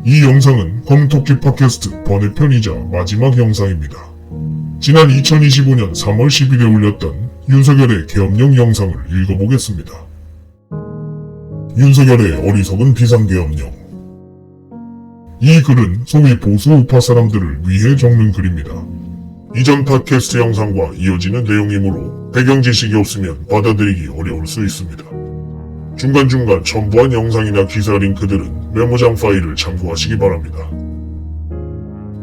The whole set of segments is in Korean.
이 영상은 검토끼 팟캐스트 번외편이자 마지막 영상입니다. 지난 2025년 3월 10일에 올렸던 윤석열의 계엄령 영상을 읽어보겠습니다. 윤석열의 어리석은 비상계엄령. 이 글은 소위 보수 우파 사람들을 위해 적는 글입니다. 이전 팟캐스트 영상과 이어지는 내용이므로 배경 지식이 없으면 받아들이기 어려울 수 있습니다. 중간중간 첨부한 영상이나 기사 링크들은 메모장 파일을 참고하시기 바랍니다.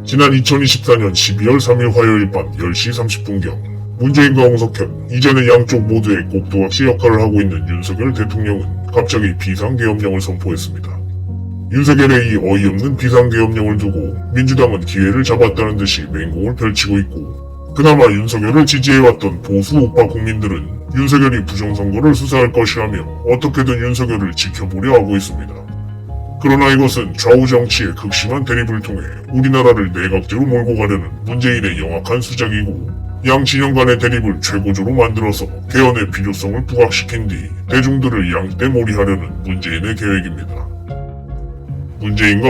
지난 2024년 12월 3일 화요일 밤 10시 30분경 문재인과 홍석현, 이제는 양쪽 모두의 꼭두각시 역할을 하고 있는 윤석열 대통령은 갑자기 비상계엄령을 선포했습니다. 윤석열의 이 어이없는 비상계엄령을 두고 민주당은 기회를 잡았다는 듯이 맹공을 펼치고 있고, 그나마 윤석열을 지지해왔던 보수 우파 국민들은 윤석열이 부정선거를 수사할 것이라며 어떻게든 윤석열을 지켜보려 하고 있습니다. 그러나 이것은 좌우 정치의 극심한 대립을 통해 우리나라를 내각제로 몰고 가려는 문재인의 영악한 수작이고, 양 진영 간의 대립을 최고조로 만들어서 개헌의 필요성을 부각시킨 뒤 대중들을 양떼몰이하려는 문재인의 계획입니다. 문재인과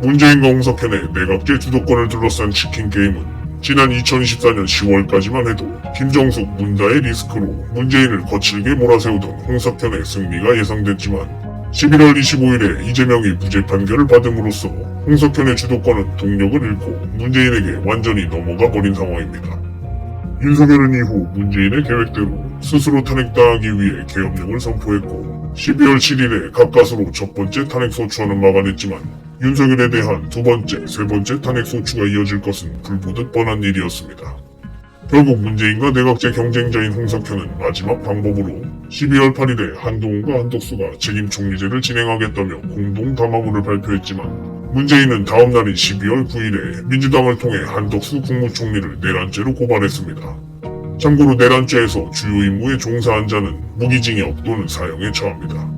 홍석현의 내각제 주도권을 둘러싼 치킨 게임은 지난 2024년 10월까지만 해도 김정숙, 문다의 리스크로 문재인을 거칠게 몰아세우던 홍석현의 승리가 예상됐지만 11월 25일에 이재명이 무죄 판결을 받음으로써 홍석현의 주도권은 동력을 잃고 문재인에게 완전히 넘어가 버린 상황입니다. 윤석열은 이후 문재인의 계획대로 스스로 탄핵당하기 위해 계엄령을 선포했고 12월 7일에 가까스로 첫 번째 탄핵소추안은 막아냈지만 윤석열에 대한 두 번째, 세 번째 탄핵소추가 이어질 것은 불보듯 뻔한 일이었습니다. 결국 문재인과 내각제 경쟁자인 홍석현은 마지막 방법으로 12월 8일에 한동훈과 한덕수가 책임총리제를 진행하겠다며 공동 담화문을 발표했지만 문재인은 다음 날인 12월 9일에 민주당을 통해 한덕수 국무총리를 내란죄로 고발했습니다. 참고로 내란죄에서 주요 임무에 종사한 자는 무기징역 또는 사형에 처합니다.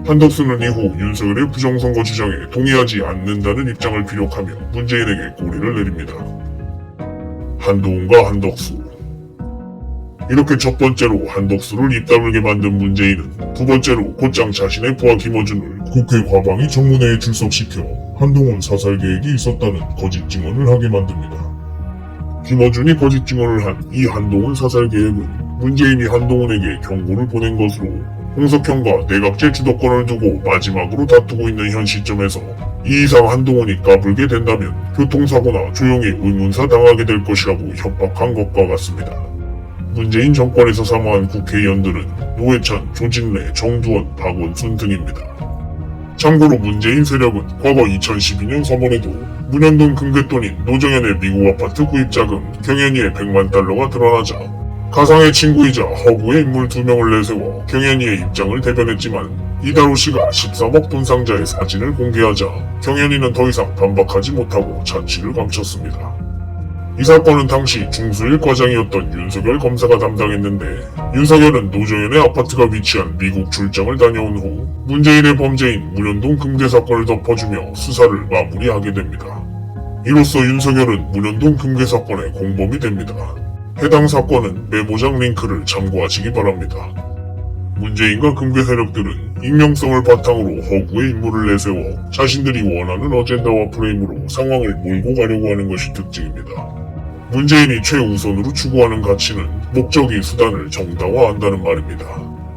한덕수는 이후 윤석열의 부정선거 주장에 동의하지 않는다는 입장을 피력하며 문재인에게 꼬리를 내립니다. 한동훈과 한덕수. 이렇게 첫 번째로 한덕수를 입다물게 만든 문재인은 두 번째로 곧장 자신의 부하 김어준을 국회 과방위 청문회에 출석시켜 한동훈 사살 계획이 있었다는 거짓 증언을 하게 만듭니다. 김어준이 거짓 증언을 한 이 한동훈 사살 계획은 문재인이 한동훈에게 경고를 보낸 것으로 홍석현과 내각제 주도권을 두고 마지막으로 다투고 있는 현 시점에서 이 이상 한동훈이 까불게 된다면 교통사고나 조용히 의문사 당하게 될 것이라고 협박한 것과 같습니다. 문재인 정권에서 사모한 국회의원들은 노회찬, 조진래, 정두원, 박원순 등입니다. 참고로 문재인 세력은 과거 2012년 3월에도 문현동 금괴돈인 노정현의 미국 아파트 구입 자금 경연이의 100만 달러가 드러나자 가상의 친구이자 허구의 인물 2명을 내세워 경연이의 입장을 대변했지만 이다루 씨가 13억 돈 상자의 사진을 공개하자 경연이는 더 이상 반박하지 못하고 자취를 감췄습니다. 이 사건은 당시 중수1 과장이었던 윤석열 검사가 담당했는데 윤석열은 노정현의 아파트가 위치한 미국 출장을 다녀온 후 문재인의 범죄인 문현동 금괴 사건을 덮어주며 수사를 마무리하게 됩니다. 이로써 윤석열은 문현동 금괴 사건의 공범이 됩니다. 해당 사건은 메모장 링크를 참고하시기 바랍니다. 문재인과 금괴 세력들은 익명성을 바탕으로 허구의 인물을 내세워 자신들이 원하는 어젠다와 프레임으로 상황을 몰고 가려고 하는 것이 특징입니다. 문재인이 최우선으로 추구하는 가치는 목적이 수단을 정당화한다는 말입니다.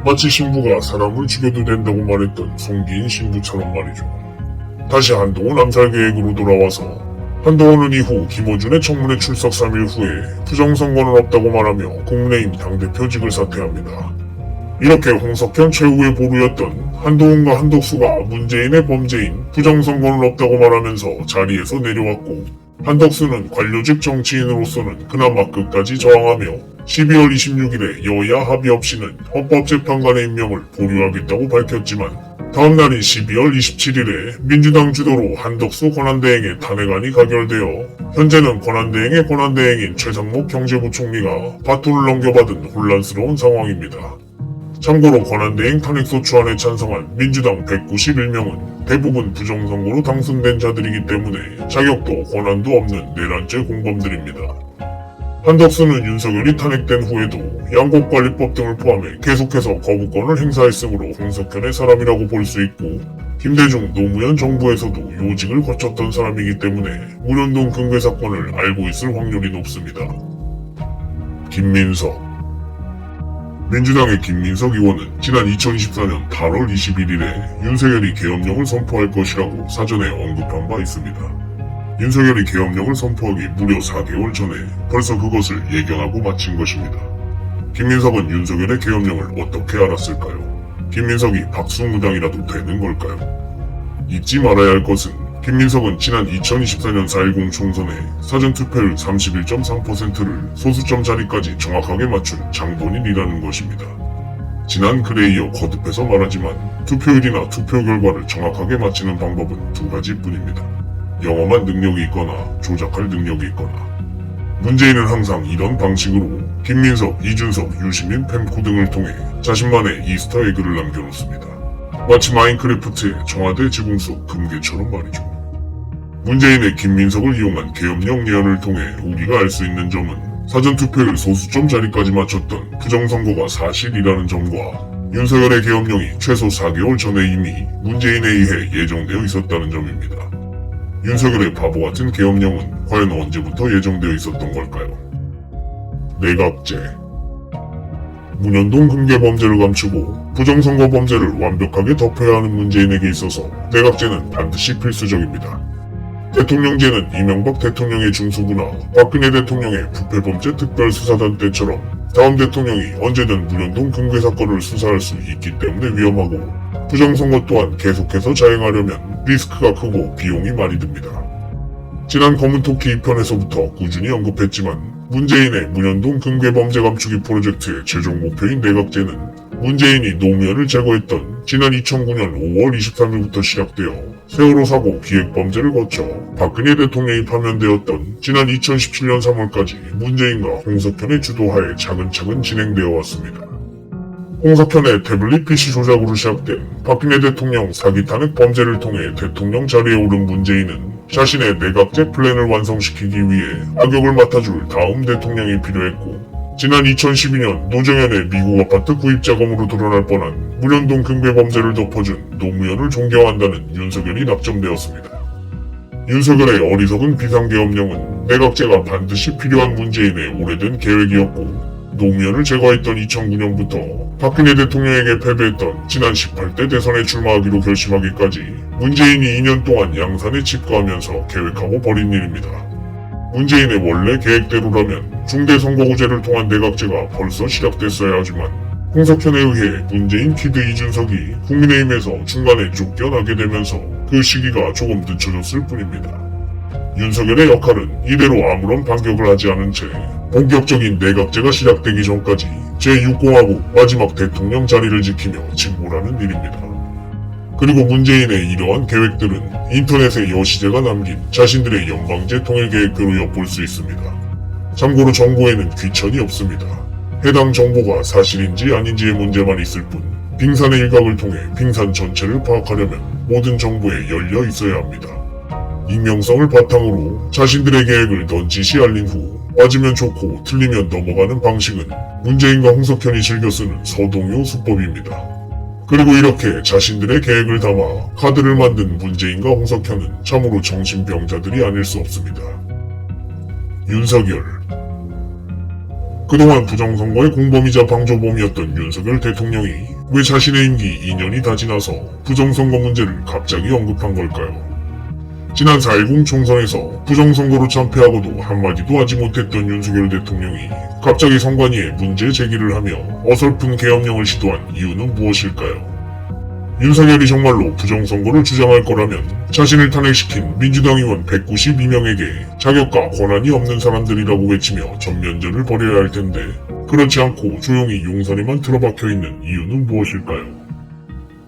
마치 신부가 사람을 죽여도 된다고 말했던 송기인 신부처럼 말이죠. 다시 한동훈 암살 계획으로 돌아와서 한동훈은 이후 김어준의 청문회 출석 3일 후에 부정선거는 없다고 말하며 국민의힘 당대표직을 사퇴합니다. 이렇게 홍석현 최후의 보루였던 한동훈과 한덕수가 문재인의 범죄인 부정선거는 없다고 말하면서 자리에서 내려왔고, 한덕수는 관료직 정치인으로서는 그나마 끝까지 저항하며 12월 26일에 여야 합의 없이는 헌법재판관의 임명을 보류하겠다고 밝혔지만 다음날인 12월 27일에 민주당 주도로 한덕수 권한대행의 탄핵안이 가결되어 현재는 권한대행의 권한대행인 최상목 경제부총리가 바톤을 넘겨받은 혼란스러운 상황입니다. 참고로 권한대행 탄핵소추안에 찬성한 민주당 191명은 대부분 부정선거로 당선된 자들이기 때문에 자격도 권한도 없는 내란죄 공범들입니다. 한덕수는 윤석열이 탄핵된 후에도 양곡관리법 등을 포함해 계속해서 거부권을 행사했으므로 홍석현의 사람이라고 볼 수 있고, 김대중 노무현 정부에서도 요직을 거쳤던 사람이기 때문에 문현동 금괴 사건을 알고 있을 확률이 높습니다. 김민석. 민주당의 김민석 의원은 지난 2024년 8월 21일에 윤석열이 계엄령을 선포할 것이라고 사전에 언급한 바 있습니다. 윤석열이 계엄령을 선포하기 무려 4개월 전에 벌써 그것을 예견하고 마친 것입니다. 김민석은 윤석열의 계엄령을 어떻게 알았을까요? 김민석이 박수무당이라도 되는 걸까요? 잊지 말아야 할 것은 김민석은 지난 2024년 4.10 총선에 사전투표율 31.3%를 소수점 자리까지 정확하게 맞춘 장본인이라는 것입니다. 지난 글에 이어 거듭해서 말하지만 투표율이나 투표 결과를 정확하게 맞히는 방법은 두 가지뿐입니다. 영험한 능력이 있거나 조작할 능력이 있거나. 문재인은 항상 이런 방식으로 김민석, 이준석, 유시민, 펜코 등을 통해 자신만의 이스터 에그를 남겨놓습니다. 마치 마인크래프트의 청와대 지붕 속 금괴처럼 말이죠. 문재인의 김민석을 이용한 계엄령 예언을 통해 우리가 알 수 있는 점은 사전투표율 소수점 자리까지 맞췄던 부정선거가 사실이라는 점과 윤석열의 계엄령이 최소 4개월 전에 이미 문재인에 의해 예정되어 있었다는 점입니다. 윤석열의 바보같은 계엄령은 과연 언제부터 예정되어 있었던 걸까요? 내각제. 문현동 금괴 범죄를 감추고 부정선거 범죄를 완벽하게 덮어야 하는 문재인에게 있어서 내각제는 반드시 필수적입니다. 대통령제는 이명박 대통령의 중수부나 박근혜 대통령의 부패범죄 특별수사단 때처럼 다음 대통령이 언제든 문현동 금괴 사건을 수사할 수 있기 때문에 위험하고, 부정선거 또한 계속해서 자행하려면 리스크가 크고 비용이 많이 듭니다. 지난 검은토끼 2편에서부터 꾸준히 언급했지만 문재인의 문현동 금괴 범죄 감추기 프로젝트의 최종 목표인 내각제는 문재인이 노무현을 제거했던 지난 2009년 5월 23일부터 시작되어 세월호 사고 기획범죄를 거쳐 박근혜 대통령이 파면되었던 지난 2017년 3월까지 문재인과 홍석현의 주도하에 차근차근 진행되어 왔습니다. 홍석현의 태블릿 PC 조작으로 시작된 박근혜 대통령 사기 탄핵 범죄를 통해 대통령 자리에 오른 문재인은 자신의 내각제 플랜을 완성시키기 위해 악역을 맡아줄 다음 대통령이 필요했고, 지난 2012년 노정현의 미국 아파트 구입 자금으로 드러날 뻔한 문현동 금괴 범죄를 덮어준 노무현을 존경한다는 윤석열이 낙점되었습니다. 윤석열의 어리석은 비상계엄령은 내각제가 반드시 필요한 문재인의 오래된 계획이었고, 노무현을 제거했던 2009년부터 박근혜 대통령에게 패배했던 지난 18대 대선에 출마하기로 결심하기까지 문재인이 2년 동안 양산에 집거하면서 계획하고 벌인 일입니다. 문재인의 원래 계획대로라면 중대선거구제를 통한 내각제가 벌써 시작됐어야 하지만 홍석현에 의해 문재인 키드 이준석이 국민의힘에서 중간에 쫓겨나게 되면서 그 시기가 조금 늦춰졌을 뿐입니다. 윤석열의 역할은 이대로 아무런 반격을 하지 않은 채 본격적인 내각제가 시작되기 전까지 제6공화국 마지막 대통령 자리를 지키며 직무라는 일입니다. 그리고 문재인의 이러한 계획들은 인터넷에 여시제가 남긴 자신들의 연방제 통일계획표로 엿볼 수 있습니다. 참고로 정보에는 귀천이 없습니다. 해당 정보가 사실인지 아닌지의 문제만 있을 뿐, 빙산의 일각을 통해 빙산 전체를 파악하려면 모든 정보에 열려 있어야 합니다. 익명성을 바탕으로 자신들의 계획을 넌지시 알린 후 맞으면 좋고 틀리면 넘어가는 방식은 문재인과 홍석현이 즐겨 쓰는 서동요 수법입니다. 그리고 이렇게 자신들의 계획을 담아 카드를 만든 문재인과 홍석현은 참으로 정신병자들이 아닐 수 없습니다. 윤석열. 그동안 부정선거의 공범이자 방조범이었던 윤석열 대통령이 왜 자신의 임기 2년이 다 지나서 부정선거 문제를 갑자기 언급한 걸까요? 지난 4.10 총선에서 부정선거로 참패하고도 한마디도 하지 못했던 윤석열 대통령이 갑자기 선관위에 문제 제기를 하며 어설픈 계엄령을 시도한 이유는 무엇일까요? 윤석열이 정말로 부정선거를 주장할 거라면 자신을 탄핵시킨 민주당 의원 192명에게 자격과 권한이 없는 사람들이라고 외치며 전면전을 벌여야 할 텐데, 그렇지 않고 조용히 용산에만 틀어박혀 있는 이유는 무엇일까요?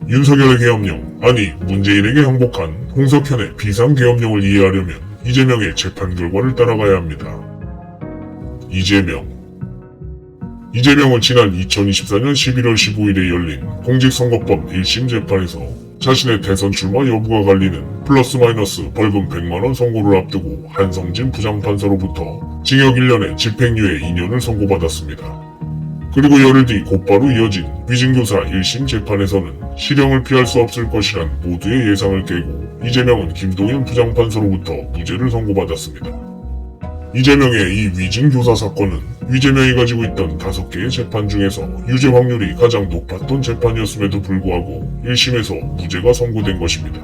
윤석열의 계엄령, 아니 문재인에게 항복한 홍석현의 비상계엄령을 이해하려면 이재명의 재판 결과를 따라가야 합니다. 이재명은 지난 2024년 11월 15일에 열린 공직선거법 1심 재판에서 자신의 대선 출마 여부가 갈리는 플러스 마이너스 벌금 100만원 선고를 앞두고 한성진 부장판사로부터 징역 1년에 집행유예 2년을 선고받았습니다. 그리고 열흘 뒤 곧바로 이어진 위증교사 1심 재판에서는 실형을 피할 수 없을 것이란 모두의 예상을 깨고 이재명은 김동연 부장판사로부터 무죄를 선고받았습니다. 이재명의 이 위증교사 사건은 이재명이 가지고 있던 5개의 재판 중에서 유죄 확률이 가장 높았던 재판이었음에도 불구하고 1심에서 무죄가 선고된 것입니다.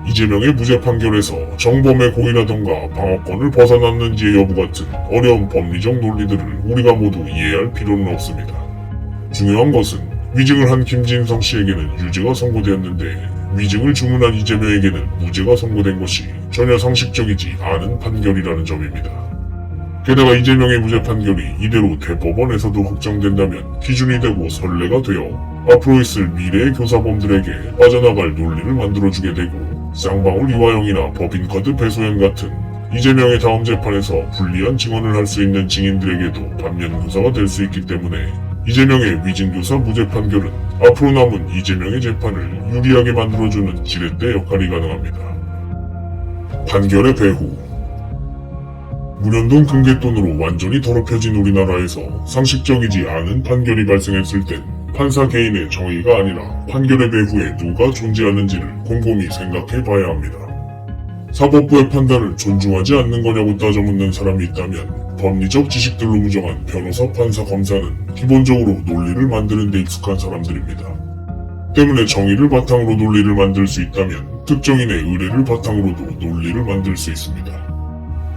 이재명의 무죄 판결에서 정범의 고의라던가 방어권을 벗어났는지의 여부 같은 어려운 법리적 논리들을 우리가 모두 이해할 필요는 없습니다. 중요한 것은 위증을 한 김진성 씨에게는 유죄가 선고되었는데 위증을 주문한 이재명에게는 무죄가 선고된 것이 전혀 상식적이지 않은 판결이라는 점입니다. 게다가 이재명의 무죄 판결이 이대로 대법원에서도 확정된다면 기준이 되고 선례가 되어 앞으로 있을 미래의 교사범들에게 빠져나갈 논리를 만들어주게 되고 쌍방울 이화영이나 법인카드 배소연 같은 이재명의 다음 재판에서 불리한 증언을 할 수 있는 증인들에게도 반면교사가 될 수 있기 때문에 이재명의 위증교사 무죄 판결은 앞으로 남은 이재명의 재판을 유리하게 만들어주는 지렛대 역할이 가능합니다. 판결의 배후. 문현동 금괴돈으로 완전히 더럽혀진 우리나라에서 상식적이지 않은 판결이 발생했을 땐 판사 개인의 정의가 아니라 판결의 배후에 누가 존재하는지를 곰곰이 생각해 봐야 합니다. 사법부의 판단을 존중하지 않는 거냐고 따져묻는 사람이 있다면 법리적 지식들로 무정한 변호사, 판사, 검사는 기본적으로 논리를 만드는 데 익숙한 사람들입니다. 때문에 정의를 바탕으로 논리를 만들 수 있다면 특정인의 의뢰를 바탕으로도 논리를 만들 수 있습니다.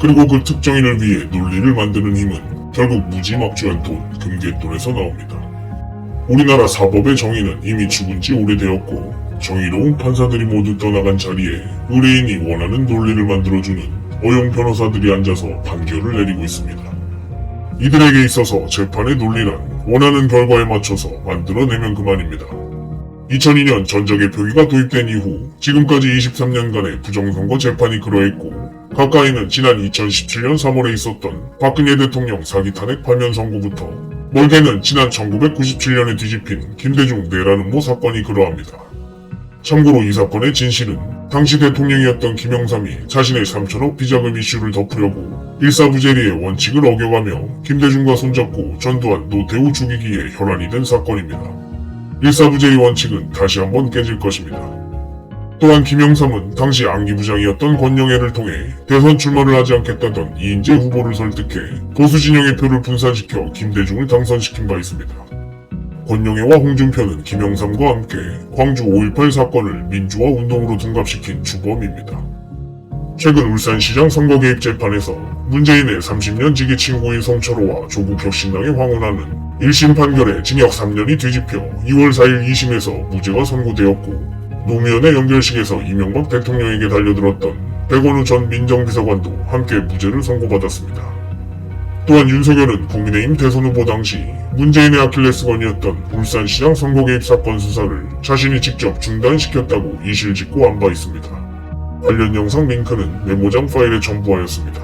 그리고 그 특정인을 위해 논리를 만드는 힘은 결국 무지막지한 돈, 금괴돈에서 나옵니다. 우리나라 사법의 정의는 이미 죽은 지 오래되었고 정의로운 판사들이 모두 떠나간 자리에 의뢰인이 원하는 논리를 만들어주는 어용 변호사들이 앉아서 판결을 내리고 있습니다. 이들에게 있어서 재판의 논리란 원하는 결과에 맞춰서 만들어내면 그만입니다. 2002년 전자개표기가 도입된 이후 지금까지 23년간의 부정선거 재판이 그러했고 가까이는 지난 2017년 3월에 있었던 박근혜 대통령 사기 탄핵 파면 선고부터 멀게는 지난 1997년에 뒤집힌 김대중 내란음모 사건이 그러합니다. 참고로 이 사건의 진실은 당시 대통령이었던 김영삼이 자신의 3천억 비자금 이슈를 덮으려고 일사부재리의 원칙을 어겨가며 김대중과 손잡고 전두환, 노태우 죽이기에 혈안이 된 사건입니다. 일사부재리 원칙은 다시 한번 깨질 것입니다. 또한 김영삼은 당시 안기부장이었던 권영애를 통해 대선 출마를 하지 않겠다던 이인재 후보를 설득해 보수 진영의 표를 분산시켜 김대중을 당선시킨 바 있습니다. 권영애와 홍준표는 김영삼과 함께 광주 5.18 사건을 민주화 운동으로 둔갑시킨 주범입니다. 최근 울산시장 선거 개입 재판에서 문재인의 30년 지기 친구인 송철호와 조국혁신당의 황운하는 1심 판결에 징역 3년이 뒤집혀 2월 4일 2심에서 무죄가 선고되었고 노무현의 연결식에서 이명박 대통령에게 달려들었던 백원우 전 민정비서관도 함께 무죄를 선고받았습니다. 또한 윤석열은 국민의힘 대선 후보 당시 문재인의 아킬레스건이었던 울산시장 선거 개입 사건 수사를 자신이 직접 중단시켰다고 이실직고 한 바 있습니다. 관련 영상 링크는 메모장 파일에 첨부하였습니다.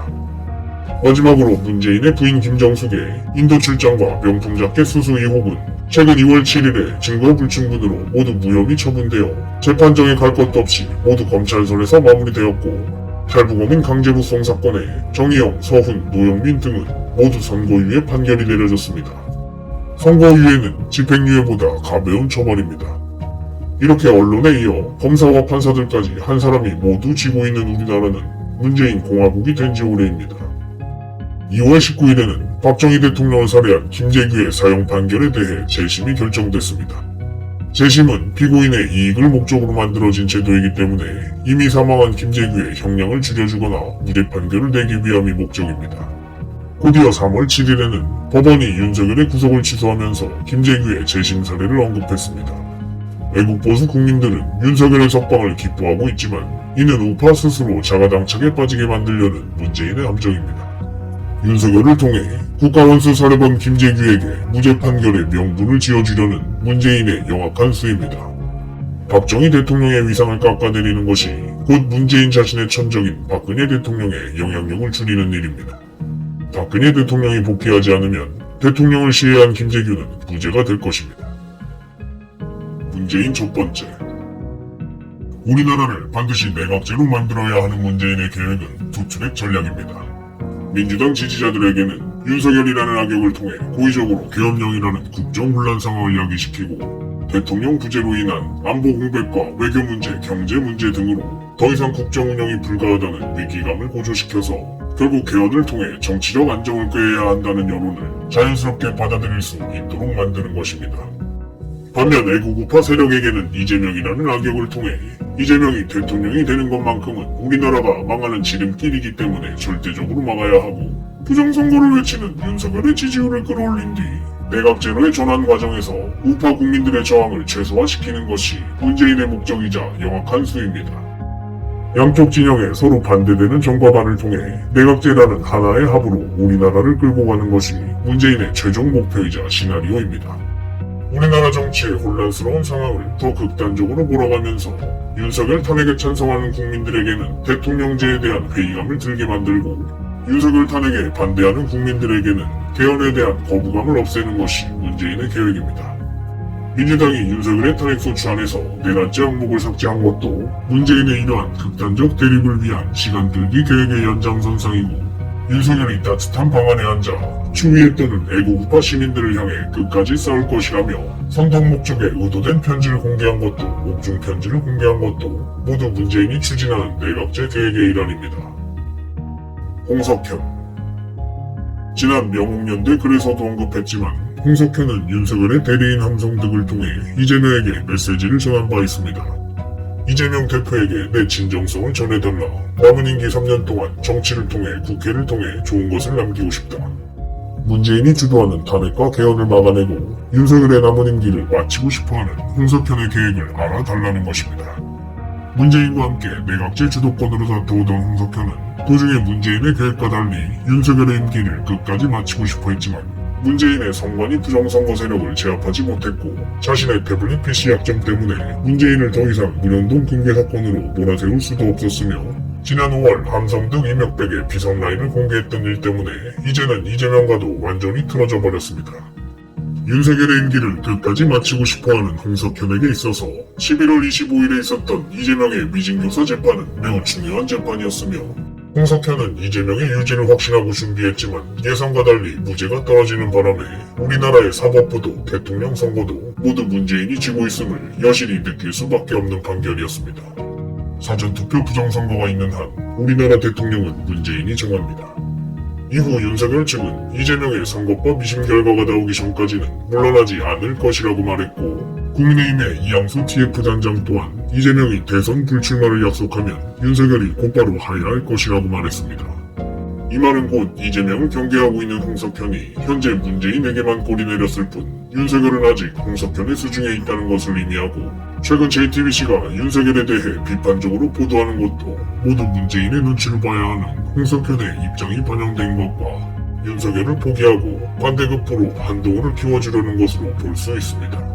마지막으로 문재인의 부인 김정숙의 인도 출장과 명품 자켓 수수 의혹은 최근 2월 7일에 증거 불충분으로 모두 무혐의 처분되어 재판정에 갈 것도 없이 모두 검찰선에서 마무리되었고 탈북어민 강제부송 사건에 정의영, 서훈, 노영민 등은 모두 선고유예 판결이 내려졌습니다. 선고유예는 집행유예보다 가벼운 처벌입니다. 이렇게 언론에 이어 검사와 판사들까지 한 사람이 모두 지고 있는 우리나라는 문재인 공화국이 된 지 오래입니다. 2월 19일에는 박정희 대통령을 살해한 김재규의 사형 판결에 대해 재심이 결정됐습니다. 재심은 피고인의 이익을 목적으로 만들어진 제도이기 때문에 이미 사망한 김재규의 형량을 줄여주거나 무죄 판결을 내기 위함이 목적입니다. 곧이어 3월 7일에는 법원이 윤석열의 구속을 취소하면서 김재규의 재심 사례를 언급했습니다. 외국 보수 국민들은 윤석열의 석방을 기뻐하고 있지만 이는 우파 스스로 자가당착에 빠지게 만들려는 문재인의 함정입니다. 윤석열을 통해 국가원수 살해범 김재규에게 무죄 판결의 명분을 지어주려는 문재인의 영악한 수입니다. 박정희 대통령의 위상을 깎아내리는 것이 곧 문재인 자신의 천적인 박근혜 대통령의 영향력을 줄이는 일입니다. 박근혜 대통령이 복귀하지 않으면 대통령을 시해한 김재규는 무죄가 될 것입니다. 문재인 첫 번째. 우리나라를 반드시 내각제로 만들어야 하는 문재인의 계획은 두 트랙 전략입니다. 민주당 지지자들에게는 윤석열이라는 악역을 통해 고의적으로 계엄령이라는 국정혼란 상황을 야기시키고 대통령 부재로 인한 안보 공백과 외교 문제, 경제 문제 등으로 더 이상 국정 운영이 불가하다는 위기감을 고조시켜서 결국 개헌을 통해 정치적 안정을 꾀해야 한다는 여론을 자연스럽게 받아들일 수 있도록 만드는 것입니다. 반면 애국우파 세력에게는 이재명이라는 악역을 통해 이재명이 대통령이 되는 것만큼은 우리나라가 망하는 지름길이기 때문에 절대적으로 막아야 하고 부정선거를 외치는 윤석열의 지지율을 끌어올린 뒤 내각 제로의 전환 과정에서 우파 국민들의 저항을 최소화시키는 것이 문재인의 목적이자 영악한 수입니다. 양쪽 진영에 서로 반대되는 정과 반을 통해 내각제라는 하나의 합으로 우리나라를 끌고 가는 것이 문재인의 최종 목표이자 시나리오입니다. 우리나라 정치의 혼란스러운 상황을 더 극단적으로 몰아가면서 윤석열 탄핵에 찬성하는 국민들에게는 대통령제에 대한 회의감을 들게 만들고 윤석열 탄핵에 반대하는 국민들에게는 개헌에 대한 거부감을 없애는 것이 문재인의 계획입니다. 민주당이 윤석열의 탄핵 소추 안에서 네 가지 항목을 삭제한 것도 문재인의 이러한 극단적 대립을 위한 시간 끌기 계획의 연장선상이고 윤석열이 따뜻한 방안에 앉아 추위에 떠는 애국우파 시민들을 향해 끝까지 싸울 것이라며 선동 목적에 의도된 편지를 공개한 것도 옥중 편지를 공개한 것도 모두 문재인이 추진하는 내각제 계획의 일환입니다. 홍석현 지난 명웅년대 글에서도 언급했지만 홍석현은 윤석열의 대리인 함성 등을 통해 이재명에게 메시지를 전한 바 있습니다. 이재명 대표에게 내 진정성을 전해달라. 남은 임기 3년 동안 정치를 통해 국회를 통해 좋은 것을 남기고 싶다. 문재인이 주도하는 탄핵과 개헌을 막아내고 윤석열의 남은 임기를 마치고 싶어하는 홍석현의 계획을 알아달라는 것입니다. 문재인과 함께 내각제 주도권으로 다투어던 홍석현은 도중에 문재인의 계획과 달리 윤석열의 임기를 끝까지 마치고 싶어 했지만 문재인의 성관이 부정선거 세력을 제압하지 못했고 자신의 태블릿 PC 약점 때문에 문재인을 더 이상 문현동 금괴 사건으로 몰아세울 수도 없었으며 지난 5월 함성등 이명백의 비선 라인을 공개했던 일 때문에 이제는 이재명과도 완전히 틀어져 버렸습니다. 윤석열의 임기를 끝까지 마치고 싶어하는 홍석현에게 있어서 11월 25일에 있었던 이재명의 위증교사 재판은 매우 중요한 재판이었으며 홍석현은 이재명의 유지를 확신하고 준비했지만 예상과 달리 무죄가 떨어지는 바람에 우리나라의 사법부도 대통령 선거도 모두 문재인이 지고 있음을 여실히 느낄 수밖에 없는 판결이었습니다. 사전투표 부정선거가 있는 한 우리나라 대통령은 문재인이 정합니다. 이후 윤석열 측은 이재명의 선거법 2심 결과가 나오기 전까지는 물러나지 않을 것이라고 말했고 국민의힘의 이양수 TF단장 또한 이재명이 대선 불출마를 약속하면 윤석열이 곧바로 하야할 것이라고 말했습니다. 이 말은 곧 이재명을 경계하고 있는 홍석현이 현재 문재인에게만 골이 내렸을 뿐 윤석열은 아직 홍석현의 수중에 있다는 것을 의미하고 최근 JTBC가 윤석열에 대해 비판적으로 보도하는 것도 모두 문재인의 눈치를 봐야 하는 홍석현의 입장이 반영된 것과 윤석열을 포기하고 반대급부로 한동훈을 키워주려는 것으로 볼 수 있습니다.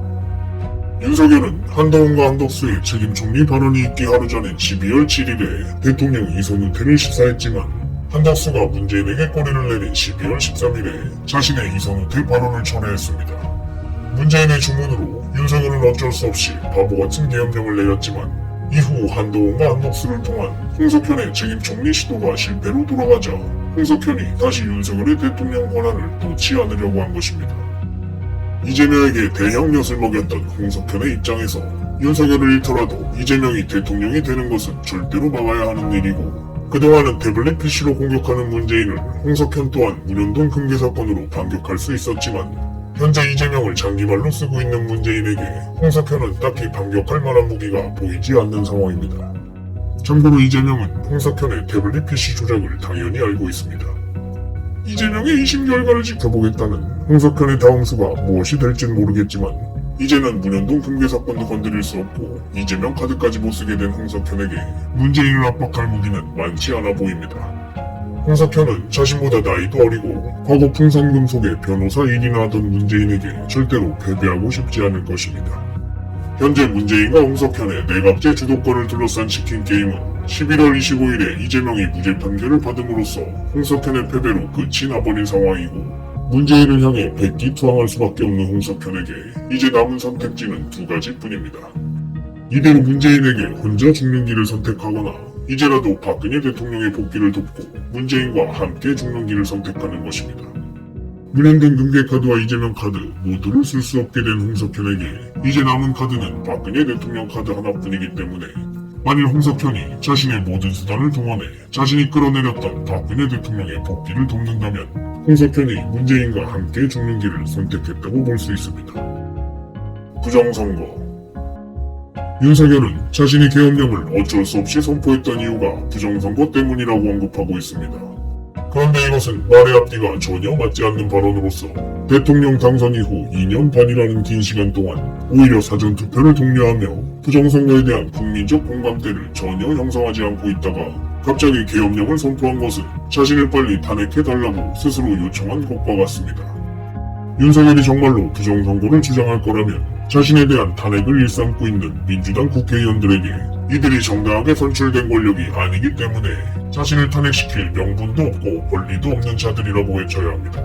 윤석열은 한동훈과 한덕수의 책임 총리 발언이 있기 하루 전인 12월 7일에 대통령 이선 은퇴를 시사했지만 한덕수가 문재인에게 꼬리를 내린 12월 13일에 자신의 이선 은퇴 발언을 철회했습니다. 문재인의 주문으로 윤석열은 어쩔 수 없이 바보같은 계엄령을 내렸지만 이후 한동훈과 한덕수를 통한 홍석현의 책임 총리 시도가 실패로 돌아가자 홍석현이 다시 윤석열의 대통령 권한을 놓지 않으려고 한 것입니다. 이재명에게 대형 엿을 먹였던 홍석현의 입장에서 윤석열을 잃더라도 이재명이 대통령이 되는 것은 절대로 막아야 하는 일이고 그동안은 태블릿 PC로 공격하는 문재인을 홍석현 또한 문현동 금괴 사건으로 반격할 수 있었지만 현재 이재명을 장기말로 쓰고 있는 문재인에게 홍석현은 딱히 반격할 만한 무기가 보이지 않는 상황입니다. 참고로 이재명은 홍석현의 태블릿 PC 조작을 당연히 알고 있습니다. 이재명의 2심 결과를 지켜보겠다는 홍석현의 다음 수가 무엇이 될진 모르겠지만 이제는 문현동 금괴 사건도 건드릴 수 없고 이재명 카드까지 못쓰게 된 홍석현에게 문재인을 압박할 무기는 많지 않아 보입니다. 홍석현은 자신보다 나이도 어리고 과거 풍산금속의 변호사 일이나 하던 문재인에게 절대로 패배하고 싶지 않을 것입니다. 현재 문재인과 홍석현의 내각제 주도권을 둘러싼 치킨 게임은 11월 25일에 이재명이 무죄 판결을 받음으로써 홍석현의 패배로 끝이 나버린 상황이고 문재인을 향해 백기투항할 수밖에 없는 홍석현에게 이제 남은 선택지는 두 가지뿐입니다. 이대로 문재인에게 혼자 죽는 길을 선택하거나 이제라도 박근혜 대통령의 복귀를 돕고 문재인과 함께 죽는 길을 선택하는 것입니다. 문현동 금괴카드와 이재명 카드 모두를 쓸 수 없게 된 홍석현에게 이제 남은 카드는 박근혜 대통령 카드 하나뿐이기 때문에 만일 홍석현이 자신의 모든 수단을 동원해 자신이 끌어내렸던 박근혜 대통령의 복귀를 돕는다면 홍석현이 문재인과 함께 죽는 길을 선택했다고 볼 수 있습니다. 부정선거. 윤석열은 자신의 계엄령을 어쩔 수 없이 선포했던 이유가 부정선거 때문이라고 언급하고 있습니다. 그런데 이것은 말의 앞뒤가 전혀 맞지 않는 발언으로서 대통령 당선 이후 2년 반이라는 긴 시간 동안 오히려 사전투표를 독려하며 부정선거에 대한 국민적 공감대를 전혀 형성하지 않고 있다가 갑자기 계엄령을 선포한 것은 자신을 빨리 탄핵해달라고 스스로 요청한 것과 같습니다. 윤석열이 정말로 부정선거를 주장할 거라면 자신에 대한 탄핵을 일삼고 있는 민주당 국회의원들에게 이들이 정당하게 선출된 권력이 아니기 때문에 자신을 탄핵시킬 명분도 없고 권리도 없는 자들이라고 외쳐야 합니다.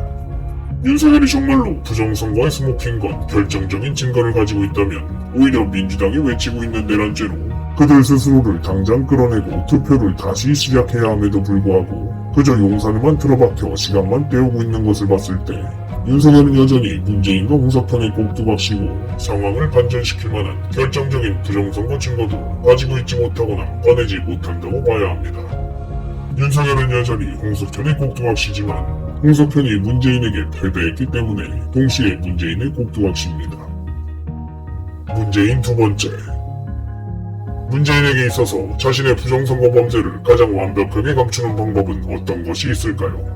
윤석열이 정말로 부정선거에 스모킹 건 결정적인 증거를 가지고 있다면 오히려 민주당이 외치고 있는 내란죄로 그들 스스로를 당장 끌어내고 투표를 다시 시작해야 함에도 불구하고 그저 용산에만 틀어박혀 시간만 때우고 있는 것을 봤을 때 윤석열은 여전히 문재인과 홍석현의 꼭두각시고 상황을 반전시킬 만한 결정적인 부정선거 증거도 가지고 있지 못하거나 꺼내지 못한다고 봐야 합니다. 윤석열은 여전히 홍석현의 꼭두각시지만 홍석현이 문재인에게 패배했기 때문에 동시에 문재인의 꼭두각시입니다. 문재인 두 번째. 문재인에게 있어서 자신의 부정선거 범죄를 가장 완벽하게 감추는 방법은 어떤 것이 있을까요?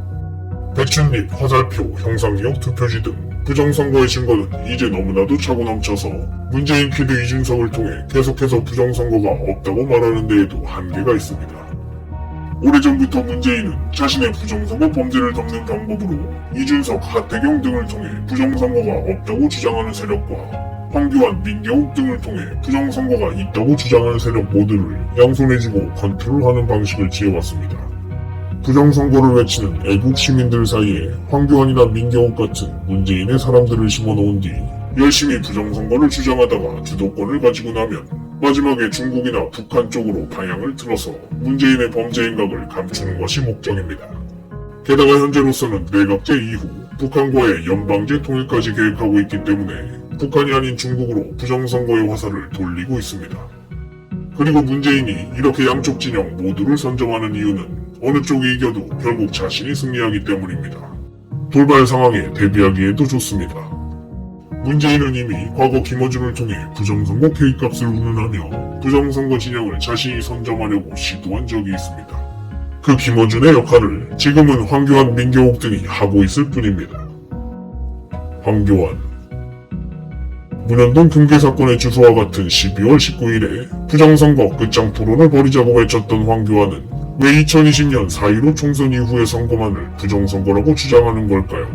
배춘립, 화살표, 형상기억 투표지 등 부정선거의 증거는 이제 너무나도 차고 넘쳐서 문재인 PD 이준석을 통해 계속해서 부정선거가 없다고 말하는 데에도 한계가 있습니다. 오래전부터 문재인은 자신의 부정선거 범죄를 덮는 방법으로 이준석, 하태경 등을 통해 부정선거가 없다고 주장하는 세력과 황교안, 민경욱 등을 통해 부정선거가 있다고 주장하는 세력 모두를 양손에 쥐고 컨트롤하는 방식을 취해왔습니다. 부정선거를 외치는 애국 시민들 사이에 황교안이나 민경욱 같은 문재인의 사람들을 심어놓은 뒤 열심히 부정선거를 주장하다가 주도권을 가지고 나면 마지막에 중국이나 북한 쪽으로 방향을 틀어서 문재인의 범죄 행각을 감추는 것이 목적입니다. 게다가 현재로서는 내각제 이후 북한과의 연방제 통일까지 계획하고 있기 때문에 북한이 아닌 중국으로 부정선거의 화살을 돌리고 있습니다. 그리고 문재인이 이렇게 양쪽 진영 모두를 선점하는 이유는 어느 쪽이 이겨도 결국 자신이 승리하기 때문입니다. 돌발 상황에 대비하기에도 좋습니다. 문재인은 이미 과거 김어준을 통해 부정선거 K값을 운운하며 부정선거 진영을 자신이 선점하려고 시도한 적이 있습니다. 그 김어준의 역할을 지금은 황교안, 민경욱 등이 하고 있을 뿐입니다. 황교안. 문현동 금괴 사건의 주소와 같은 12월 19일에 부정선거 끝장 토론을 벌이자고 외쳤던 황교안은 왜 2020년 4.15 총선 이후의 선거만을 부정선거라고 주장하는 걸까요?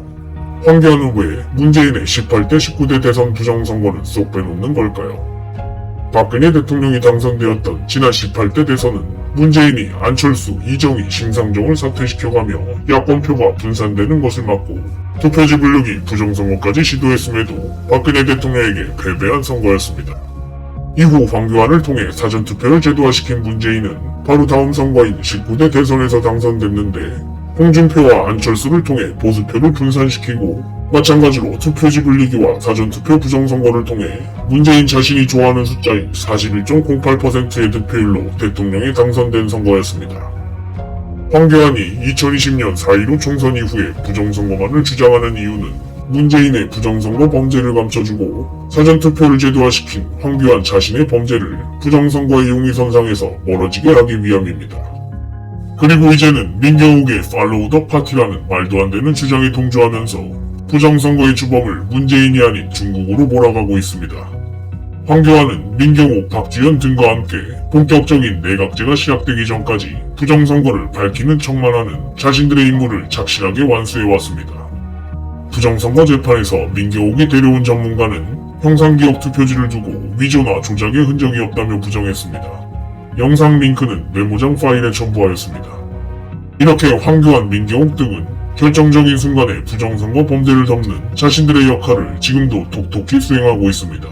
황교안은 왜 문재인의 18대 19대 대선 부정선거는 쏙 빼놓는 걸까요? 박근혜 대통령이 당선되었던 지난 18대 대선은 문재인이 안철수, 이정희, 심상정을 사퇴시켜가며 야권표가 분산되는 것을 막고 투표지 분류기 부정선거까지 시도했음에도 박근혜 대통령에게 패배한 선거였습니다. 이후 황교안을 통해 사전투표를 제도화시킨 문재인은 바로 다음 선거인 19대 대선에서 당선됐는데 홍준표와 안철수를 통해 보수표를 분산시키고 마찬가지로 투표지 분리기와 사전투표 부정선거를 통해 문재인 자신이 좋아하는 숫자인 41.08%의 득표율로 대통령에 당선된 선거였습니다. 황교안이 2020년 4.15 총선 이후에 부정선거만을 주장하는 이유는 문재인의 부정선거 범죄를 감춰주고 사전투표를 제도화시킨 황교안 자신의 범죄를 부정선거의 용의선상에서 멀어지게 하기 위함입니다. 그리고 이제는 민경욱의 팔로우 더 파티라는 말도 안 되는 주장에 동조하면서 부정선거의 주범을 문재인이 아닌 중국으로 몰아가고 있습니다. 황교안은 민경욱, 박지원 등과 함께 본격적인 내각제가 시작되기 전까지 부정선거를 밝히는 척만 하는 자신들의 임무를 착실하게 완수해왔습니다. 부정선거 재판에서 민경욱이 데려온 전문가는 형상기억 투표지를 두고 위조나 조작의 흔적이 없다며 부정했습니다. 영상 링크는 메모장 파일에 첨부하였습니다. 이렇게 황교안, 민경욱 등은 결정적인 순간에 부정선거 범죄를 덮는 자신들의 역할을 지금도 톡톡히 수행하고 있습니다.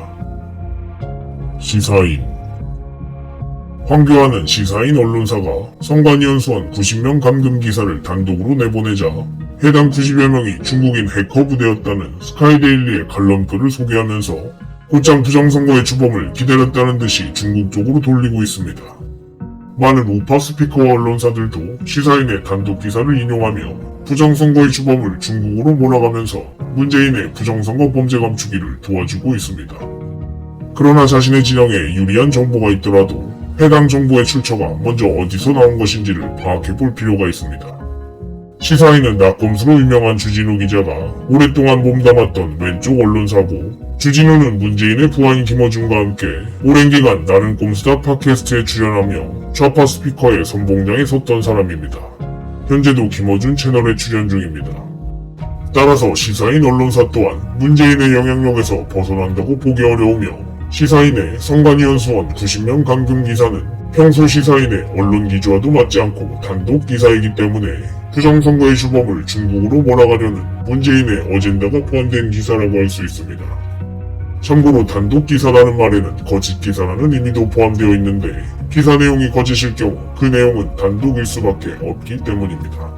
시사인. 황교안은 시사인 언론사가 선관위 연수원 90명 감금 기사를 단독으로 내보내자 해당 90여 명이 중국인 해커 부대였다는 스카이데일리의 칼럼글을 소개하면서 곧장 부정선거의 주범을 기다렸다는 듯이 중국 쪽으로 돌리고 있습니다. 많은 우파 스피커와 언론사들도 시사인의 단독 기사를 인용하며 부정선거의 주범을 중국으로 몰아가면서 문재인의 부정선거 범죄 감추기를 도와주고 있습니다. 그러나 자신의 진영에 유리한 정보가 있더라도 해당 정보의 출처가 먼저 어디서 나온 것인지를 파악해볼 필요가 있습니다. 시사인은 낙검수로 유명한 주진우 기자가 오랫동안 몸담았던 왼쪽 언론사고, 주진우는 문재인의 부하인 김어준과 함께 오랜 기간 나는 꼼수다 팟캐스트에 출연하며 좌파 스피커의 선봉장에 섰던 사람입니다. 현재도 김어준 채널에 출연 중입니다. 따라서 시사인 언론사 또한 문재인의 영향력에서 벗어난다고 보기 어려우며, 시사인의 성관위원수원 90명 감금 기사는 평소 시사인의 언론 기조와도 맞지 않고 단독 기사이기 때문에 부정선거의 주범을 중국으로 몰아가려는 문재인의 어젠다가 포함된 기사라고 할 수 있습니다. 참고로 단독 기사라는 말에는 거짓 기사라는 의미도 포함되어 있는데, 기사 내용이 거짓일 경우 그 내용은 단독일 수밖에 없기 때문입니다.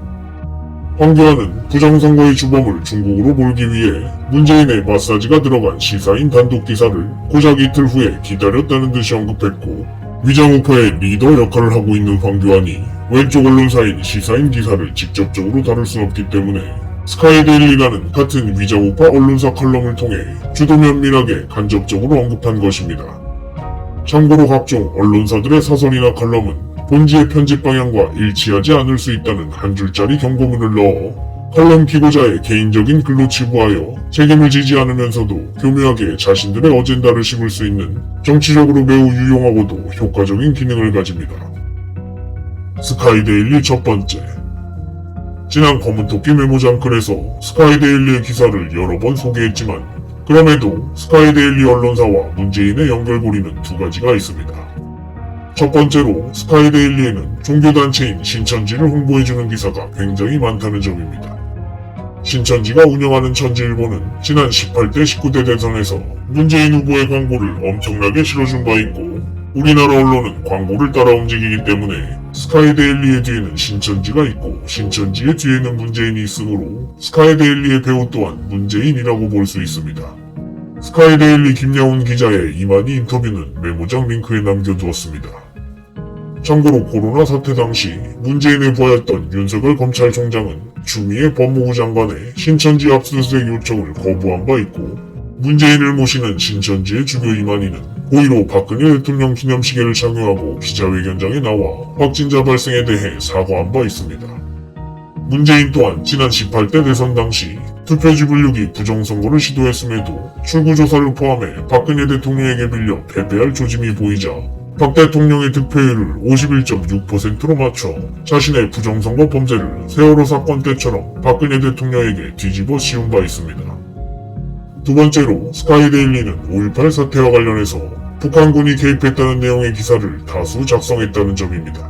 황교안은 부정선거의 주범을 중국으로 몰기 위해 문재인의 마사지가 들어간 시사인 단독 기사를 고작 이틀 후에 기다렸다는 듯이 언급했고, 위장우파의 리더 역할을 하고 있는 황교안이 왼쪽 언론사인 시사인 기사를 직접적으로 다룰 수 없기 때문에 스카이데일리라는 같은 위장우파 언론사 칼럼을 통해 주도 면밀하게 간접적으로 언급한 것입니다. 참고로 각종 언론사들의 사설이나 칼럼은 본지의 편집 방향과 일치하지 않을 수 있다는 한 줄짜리 경고문을 넣어 칼럼 기고자의 개인적인 글로 치부하여 책임을 지지 않으면서도 교묘하게 자신들의 어젠다를 심을 수 있는 정치적으로 매우 유용하고도 효과적인 기능을 가집니다. 스카이데일리 첫 번째. 지난 검은토끼 메모장글에서 스카이데일리의 기사를 여러 번 소개했지만, 그럼에도 스카이데일리 언론사와 문재인의 연결고리는 두 가지가 있습니다. 첫 번째로 스카이데일리에는 종교단체인 신천지를 홍보해주는 기사가 굉장히 많다는 점입니다. 신천지가 운영하는 천지일보는 지난 18대 19대 대선에서 문재인 후보의 광고를 엄청나게 실어준 바 있고, 우리나라 언론은 광고를 따라 움직이기 때문에 스카이데일리의 뒤에는 신천지가 있고 신천지의 뒤에는 문재인이 있으므로 스카이데일리의 배우 또한 문재인이라고 볼 수 있습니다. 스카이데일리 김야훈 기자의 이만희 인터뷰는 메모장 링크에 남겨두었습니다. 참고로 코로나 사태 당시 문재인의 부하였던 윤석열 검찰총장은 추미애 법무부 장관의 신천지 압수수색 요청을 거부한 바 있고, 문재인을 모시는 신천지의 주교 이만희는 고의로 박근혜 대통령 기념시계를 착용하고 기자회견장에 나와 확진자 발생에 대해 사과한 바 있습니다. 문재인 또한 지난 18대 대선 당시 투표지 분류기 부정선거를 시도했음에도 출구조사를 포함해 박근혜 대통령에게 빌려 패배할 조짐이 보이자 박 대통령의 득표율을 51.6%로 맞춰 자신의 부정선거 범죄를 세월호 사건 때처럼 박근혜 대통령에게 뒤집어 씌운 바 있습니다. 두 번째로 스카이데일리는 5.18 사태와 관련해서 북한군이 개입했다는 내용의 기사를 다수 작성했다는 점입니다.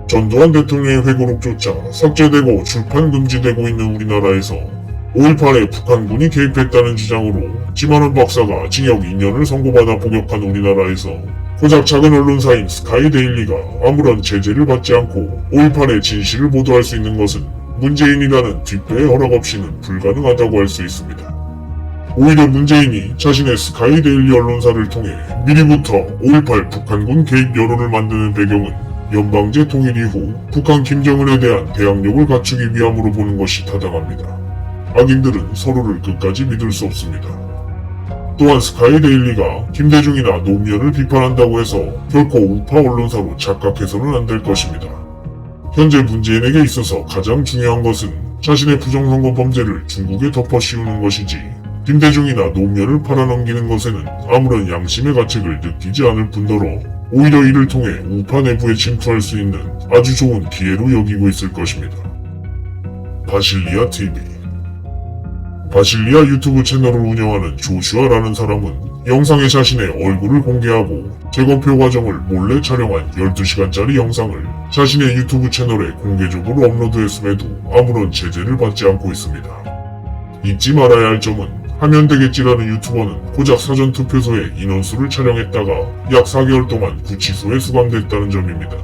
전두환 대통령의 회고록조차 삭제되고 출판 금지되고 있는 우리나라에서 5.18에 북한군이 개입했다는 주장으로 지만원 박사가 징역 2년을 선고받아 복역한 우리나라에서 고작 작은 언론사인 스카이데일리가 아무런 제재를 받지 않고 5.18의 진실을 보도할 수 있는 것은 문재인이라는 뒷배의 허락 없이는 불가능하다고 할 수 있습니다. 오히려 문재인이 자신의 스카이데일리 언론사를 통해 미리부터 5.18 북한군 개입 여론을 만드는 배경은 연방제 통일 이후 북한 김정은에 대한 대항력을 갖추기 위함으로 보는 것이 타당합니다. 악인들은 서로를 끝까지 믿을 수 없습니다. 또한 스카이데일리가 김대중이나 노무현을 비판한다고 해서 결코 우파 언론사로 착각해서는 안 될 것입니다. 현재 문재인에게 있어서 가장 중요한 것은 자신의 부정선거 범죄를 중국에 덮어 씌우는 것이지, 김대중이나 노무현을 팔아넘기는 것에는 아무런 양심의 가책을 느끼지 않을 뿐더러 오히려 이를 통해 우파 내부에 침투할 수 있는 아주 좋은 기회로 여기고 있을 것입니다. 바실리아 TV. 바실리아 유튜브 채널을 운영하는 조슈아라는 사람은 영상에 자신의 얼굴을 공개하고 재검표 과정을 몰래 촬영한 12시간짜리 영상을 자신의 유튜브 채널에 공개적으로 업로드했음에도 아무런 제재를 받지 않고 있습니다. 잊지 말아야 할 점은 하면 되겠지라는 유튜버는 고작 사전투표소에 인원수를 촬영했다가 약 4개월 동안 구치소에 수감됐다는 점입니다.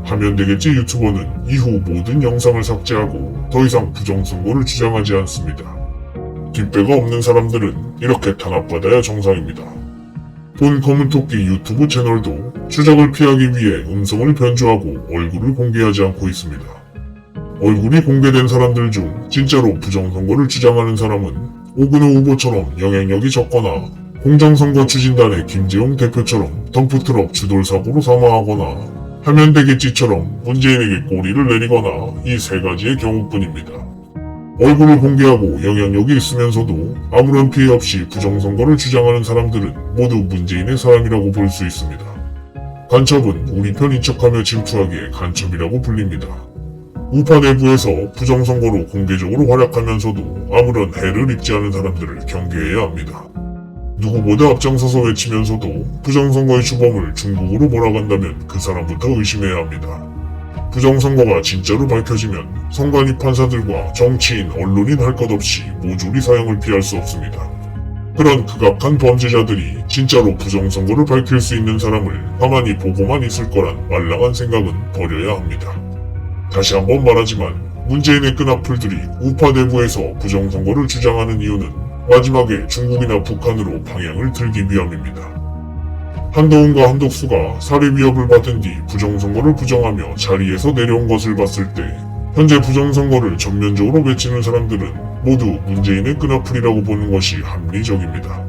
하면 되겠지 유튜버는 이후 모든 영상을 삭제하고 더 이상 부정선거를 주장하지 않습니다. 뒷배가 없는 사람들은 이렇게 탄압받아야 정상입니다. 본 검은토끼 유튜브 채널도 추적을 피하기 위해 음성을 변조하고 얼굴을 공개하지 않고 있습니다. 얼굴이 공개된 사람들 중 진짜로 부정선거를 주장하는 사람은 오근호 후보처럼 영향력이 적거나 공정선거 추진단의 김재용 대표처럼 덤프트럭 추돌사고로 사망하거나 하면 되겠지처럼 문재인에게 꼬리를 내리거나 이 세 가지의 경우뿐입니다. 얼굴을 공개하고 영향력이 있으면서도 아무런 피해 없이 부정선거를 주장하는 사람들은 모두 문재인의 사람이라고 볼 수 있습니다. 간첩은 우리 편인 척하며 침투하기에 간첩이라고 불립니다. 우파 내부에서 부정선거로 공개적으로 활약하면서도 아무런 해를 입지 않은 사람들을 경계해야 합니다. 누구보다 앞장서서 외치면서도 부정선거의 주범을 중국으로 몰아간다면 그 사람부터 의심해야 합니다. 부정선거가 진짜로 밝혀지면 선관위 판사들과 정치인, 언론인 할 것 없이 모조리 사형을 피할 수 없습니다. 그런 극악한 범죄자들이 진짜로 부정선거를 밝힐 수 있는 사람을 가만히 보고만 있을 거란 말랑한 생각은 버려야 합니다. 다시 한번 말하지만 문재인의 끈앞풀들이 우파 내부에서 부정선거를 주장하는 이유는 마지막에 중국이나 북한으로 방향을 틀기 위함입니다. 한동훈과 한덕수가 살해 위협을 받은 뒤 부정선거를 부정하며 자리에서 내려온 것을 봤을 때 현재 부정선거를 전면적으로 외치는 사람들은 모두 문재인의 끈앞풀이라고 보는 것이 합리적입니다.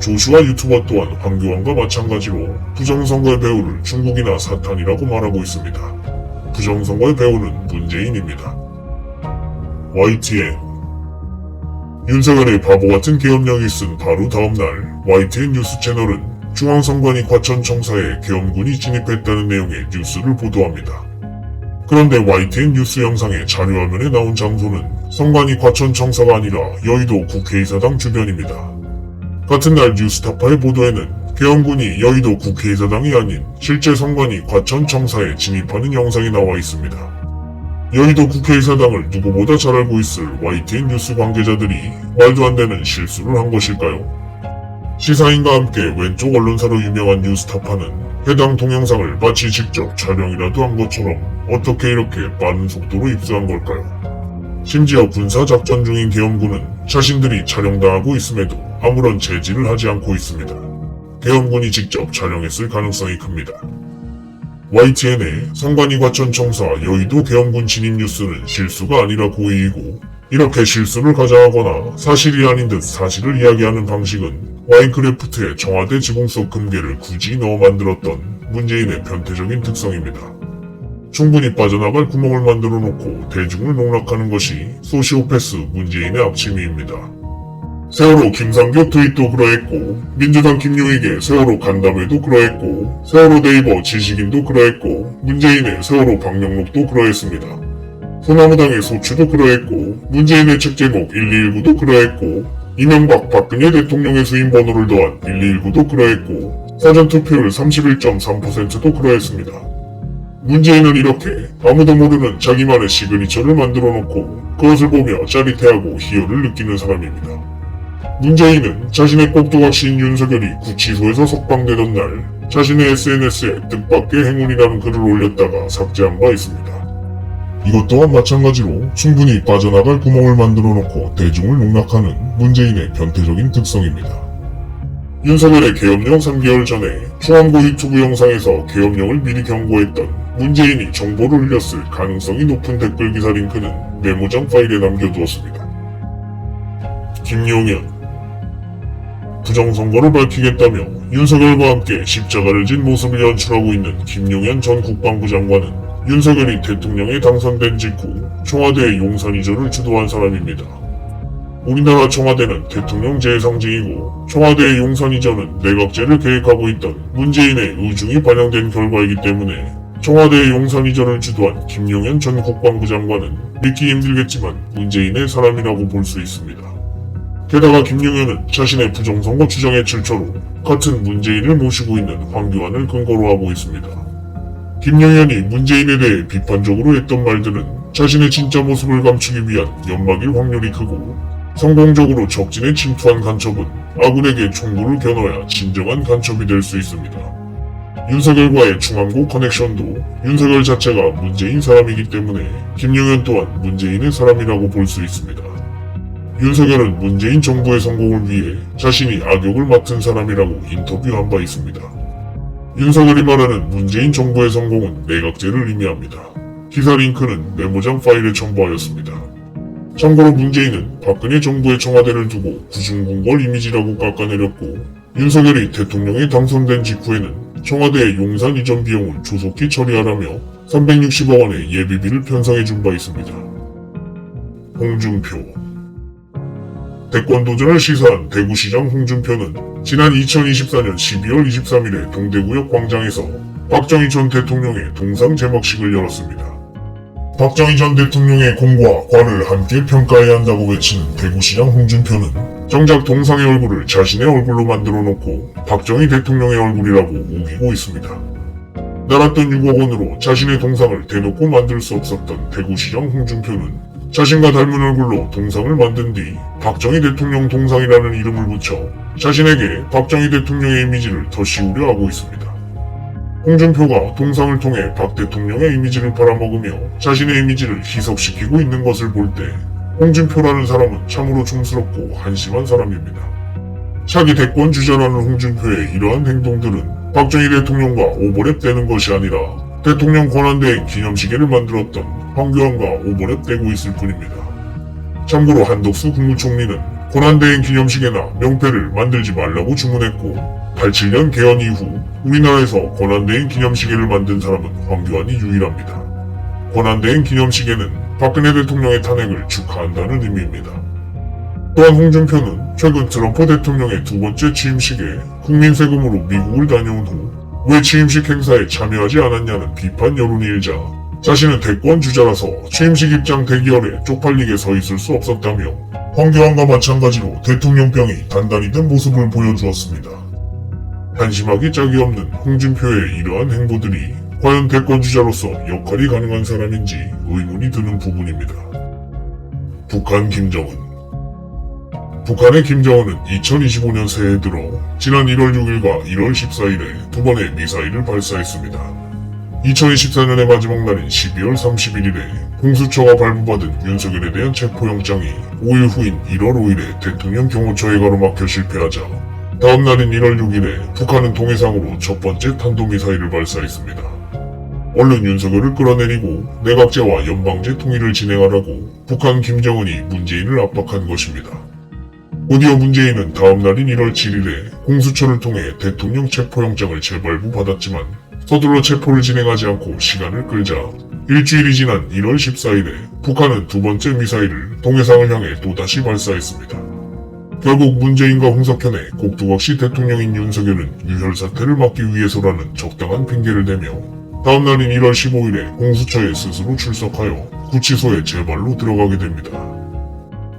조슈아 유튜버 또한 황교안과 마찬가지로 부정선거의 배후를 중국이나 사탄이라고 말하고 있습니다. 부정선거의 배후는 문재인입니다. YTN 윤석열의 바보같은 계엄령이 쓴 바로 다음날 YTN 뉴스 채널은 중앙선관위 과천청사에 계엄군이 진입했다는 내용의 뉴스를 보도합니다. 그런데 YTN 뉴스 영상의 자료화면에 나온 장소는 선관위 과천청사가 아니라 여의도 국회의사당 주변입니다. 같은 날 뉴스타파의 보도에는 계엄군이 여의도 국회의사당이 아닌 실제 선관위 과천청사에 진입하는 영상이 나와 있습니다. 여의도 국회의사당을 누구보다 잘 알고 있을 YTN 뉴스 관계자들이 말도 안 되는 실수를 한 것일까요? 시사인과 함께 왼쪽 언론사로 유명한 뉴스타파는 해당 동영상을 마치 직접 촬영이라도 한 것처럼 어떻게 이렇게 빠른 속도로 입수한 걸까요? 심지어 군사작전 중인 계엄군은 자신들이 촬영당하고 있음에도 아무런 제지를 하지 않고 있습니다. 계엄군이 직접 촬영했을 가능성이 큽니다. YTN의 선관위 과천청사 여의도 계엄군 진입 뉴스는 실수가 아니라 고의이고 이렇게 실수를 가장하거나 사실이 아닌 듯 사실을 이야기하는 방식은 마인크래프트의 청와대 지붕 속 금괴를 굳이 넣어 만들었던 문재인의 변태적인 특성입니다. 충분히 빠져나갈 구멍을 만들어 놓고 대중을 농락하는 것이 소시오패스 문재인의 악취미입니다. 세월호 김상교 트윗도 그러했고 민주당 김용익의 세월호 간담회도 그러했고 세월호 네이버 지식인도 그러했고 문재인의 세월호 방명록도 그러했습니다. 소나무당의 소추도 그러했고 문재인의 책 제목 1219도 그러했고 이명박 박근혜 대통령의 수임 번호를 더한 1219도 그러했고 사전투표율 31.3%도 그러했습니다. 문재인은 이렇게 아무도 모르는 자기만의 시그니처를 만들어 놓고 그것을 보며 짜릿해하고 희열을 느끼는 사람입니다. 문재인은 자신의 꼭두각시인 윤석열이 구치소에서 석방되던 날 자신의 SNS에 뜻밖의 행운이라는 글을 올렸다가 삭제한 바 있습니다. 이것 또한 마찬가지로 충분히 빠져나갈 구멍을 만들어 놓고 대중을 농락하는 문재인의 변태적인 특성입니다. 윤석열의 계엄령 3개월 전에 중앙고 유튜브 영상에서 계엄령을 미리 경고했던 문재인이 정보를 흘렸을 가능성이 높은 댓글 기사 링크는 메모장 파일에 남겨두었습니다. 김용현 부정선거를 밝히겠다며 윤석열과 함께 십자가를 진 모습을 연출하고 있는 김용현 전 국방부 장관은 윤석열이 대통령에 당선된 직후 청와대의 용산이전을 주도한 사람입니다. 우리나라 청와대는 대통령제의 상징이고 청와대의 용산이전은 내각제를 계획하고 있던 문재인의 의중이 반영된 결과이기 때문에 청와대의 용산이전을 주도한 김용현 전 국방부 장관은 믿기 힘들겠지만 문재인의 사람이라고 볼 수 있습니다. 게다가 김용현은 자신의 부정선거 주장의 출처로 같은 문재인을 모시고 있는 황교안을 근거로 하고 있습니다. 김용현이 문재인에 대해 비판적으로 했던 말들은 자신의 진짜 모습을 감추기 위한 연막일 확률이 크고 성공적으로 적진에 침투한 간첩은 아군에게 총구를 겨눠야 진정한 간첩이 될 수 있습니다. 윤석열과의 충암고 커넥션도 윤석열 자체가 문재인 사람이기 때문에 김용현 또한 문재인의 사람이라고 볼 수 있습니다. 윤석열은 문재인 정부의 성공을 위해 자신이 악역을 맡은 사람이라고 인터뷰한 바 있습니다. 윤석열이 말하는 문재인 정부의 성공은 내각제를 의미합니다. 기사 링크는 메모장 파일에 첨부하였습니다. 참고로 문재인은 박근혜 정부의 청와대를 두고 구중궁궐 이미지라고 깎아내렸고, 윤석열이 대통령에 당선된 직후에는 청와대의 용산 이전 비용을 조속히 처리하라며 360억 원의 예비비를 편성해 준 바 있습니다. 홍준표 대권 도전을 시사한 대구시장 홍준표는 지난 2024년 12월 23일에 동대구역 광장에서 박정희 전 대통령의 동상 제막식을 열었습니다. 박정희 전 대통령의 공과 과를 함께 평가해야 한다고 외치는 대구시장 홍준표는 정작 동상의 얼굴을 자신의 얼굴로 만들어 놓고 박정희 대통령의 얼굴이라고 우기고 있습니다. 날았던 6억 원으로 자신의 동상을 대놓고 만들 수 없었던 대구시장 홍준표는 자신과 닮은 얼굴로 동상을 만든 뒤 박정희 대통령 동상이라는 이름을 붙여 자신에게 박정희 대통령의 이미지를 더 씌우려 하고 있습니다. 홍준표가 동상을 통해 박 대통령의 이미지를 팔아먹으며 자신의 이미지를 희석시키고 있는 것을 볼 때 홍준표라는 사람은 참으로 촌스럽고 한심한 사람입니다. 차기 대권 주자라는 홍준표의 이러한 행동들은 박정희 대통령과 오버랩되는 것이 아니라 대통령 권한대행 기념시계를 만들었던 황교안과 오버랩되고 있을 뿐입니다. 참고로 한덕수 국무총리는 권한대행 기념시계나 명패를 만들지 말라고 주문했고 87년 개헌 이후 우리나라에서 권한대행 기념시계를 만든 사람은 황교안이 유일합니다. 권한대행 기념시계는 박근혜 대통령의 탄핵을 축하한다는 의미입니다. 또한 홍준표는 최근 트럼프 대통령의 두 번째 취임식에 국민 세금으로 미국을 다녀온 후 왜 취임식 행사에 참여하지 않았냐는 비판 여론이 일자 자신은 대권 주자라서 취임식 입장 대기열에 쪽팔리게 서 있을 수 없었다며 황교안과 마찬가지로 대통령병이 단단히 든 모습을 보여주었습니다. 한심하기 짝이 없는 홍준표의 이러한 행보들이 과연 대권 주자로서 역할이 가능한 사람인지 의문이 드는 부분입니다. 북한 김정은 북한의 김정은은 2025년 새해 들어 지난 1월 6일과 1월 14일에 두 번의 미사일을 발사했습니다. 2024년의 마지막 날인 12월 31일에 공수처가 발부받은 윤석열에 대한 체포영장이 5일 후인 1월 5일에 대통령 경호처에 가로막혀 실패하자 다음 날인 1월 6일에 북한은 동해상으로 첫 번째 탄도미사일을 발사했습니다. 얼른 윤석열을 끌어내리고 내각제와 연방제 통일을 진행하라고 북한 김정은이 문재인을 압박한 것입니다. 곧이어 문재인은 다음 날인 1월 7일에 공수처를 통해 대통령 체포영장을 재발부받았지만 서둘러 체포를 진행하지 않고 시간을 끌자 일주일이 지난 1월 14일에 북한은 두 번째 미사일을 동해상을 향해 또다시 발사했습니다. 결국 문재인과 홍석현의 꼭두각시 대통령인 윤석열은 유혈 사태를 막기 위해서라는 적당한 핑계를 대며 다음 날인 1월 15일에 공수처에 스스로 출석하여 구치소에 재발로 들어가게 됩니다.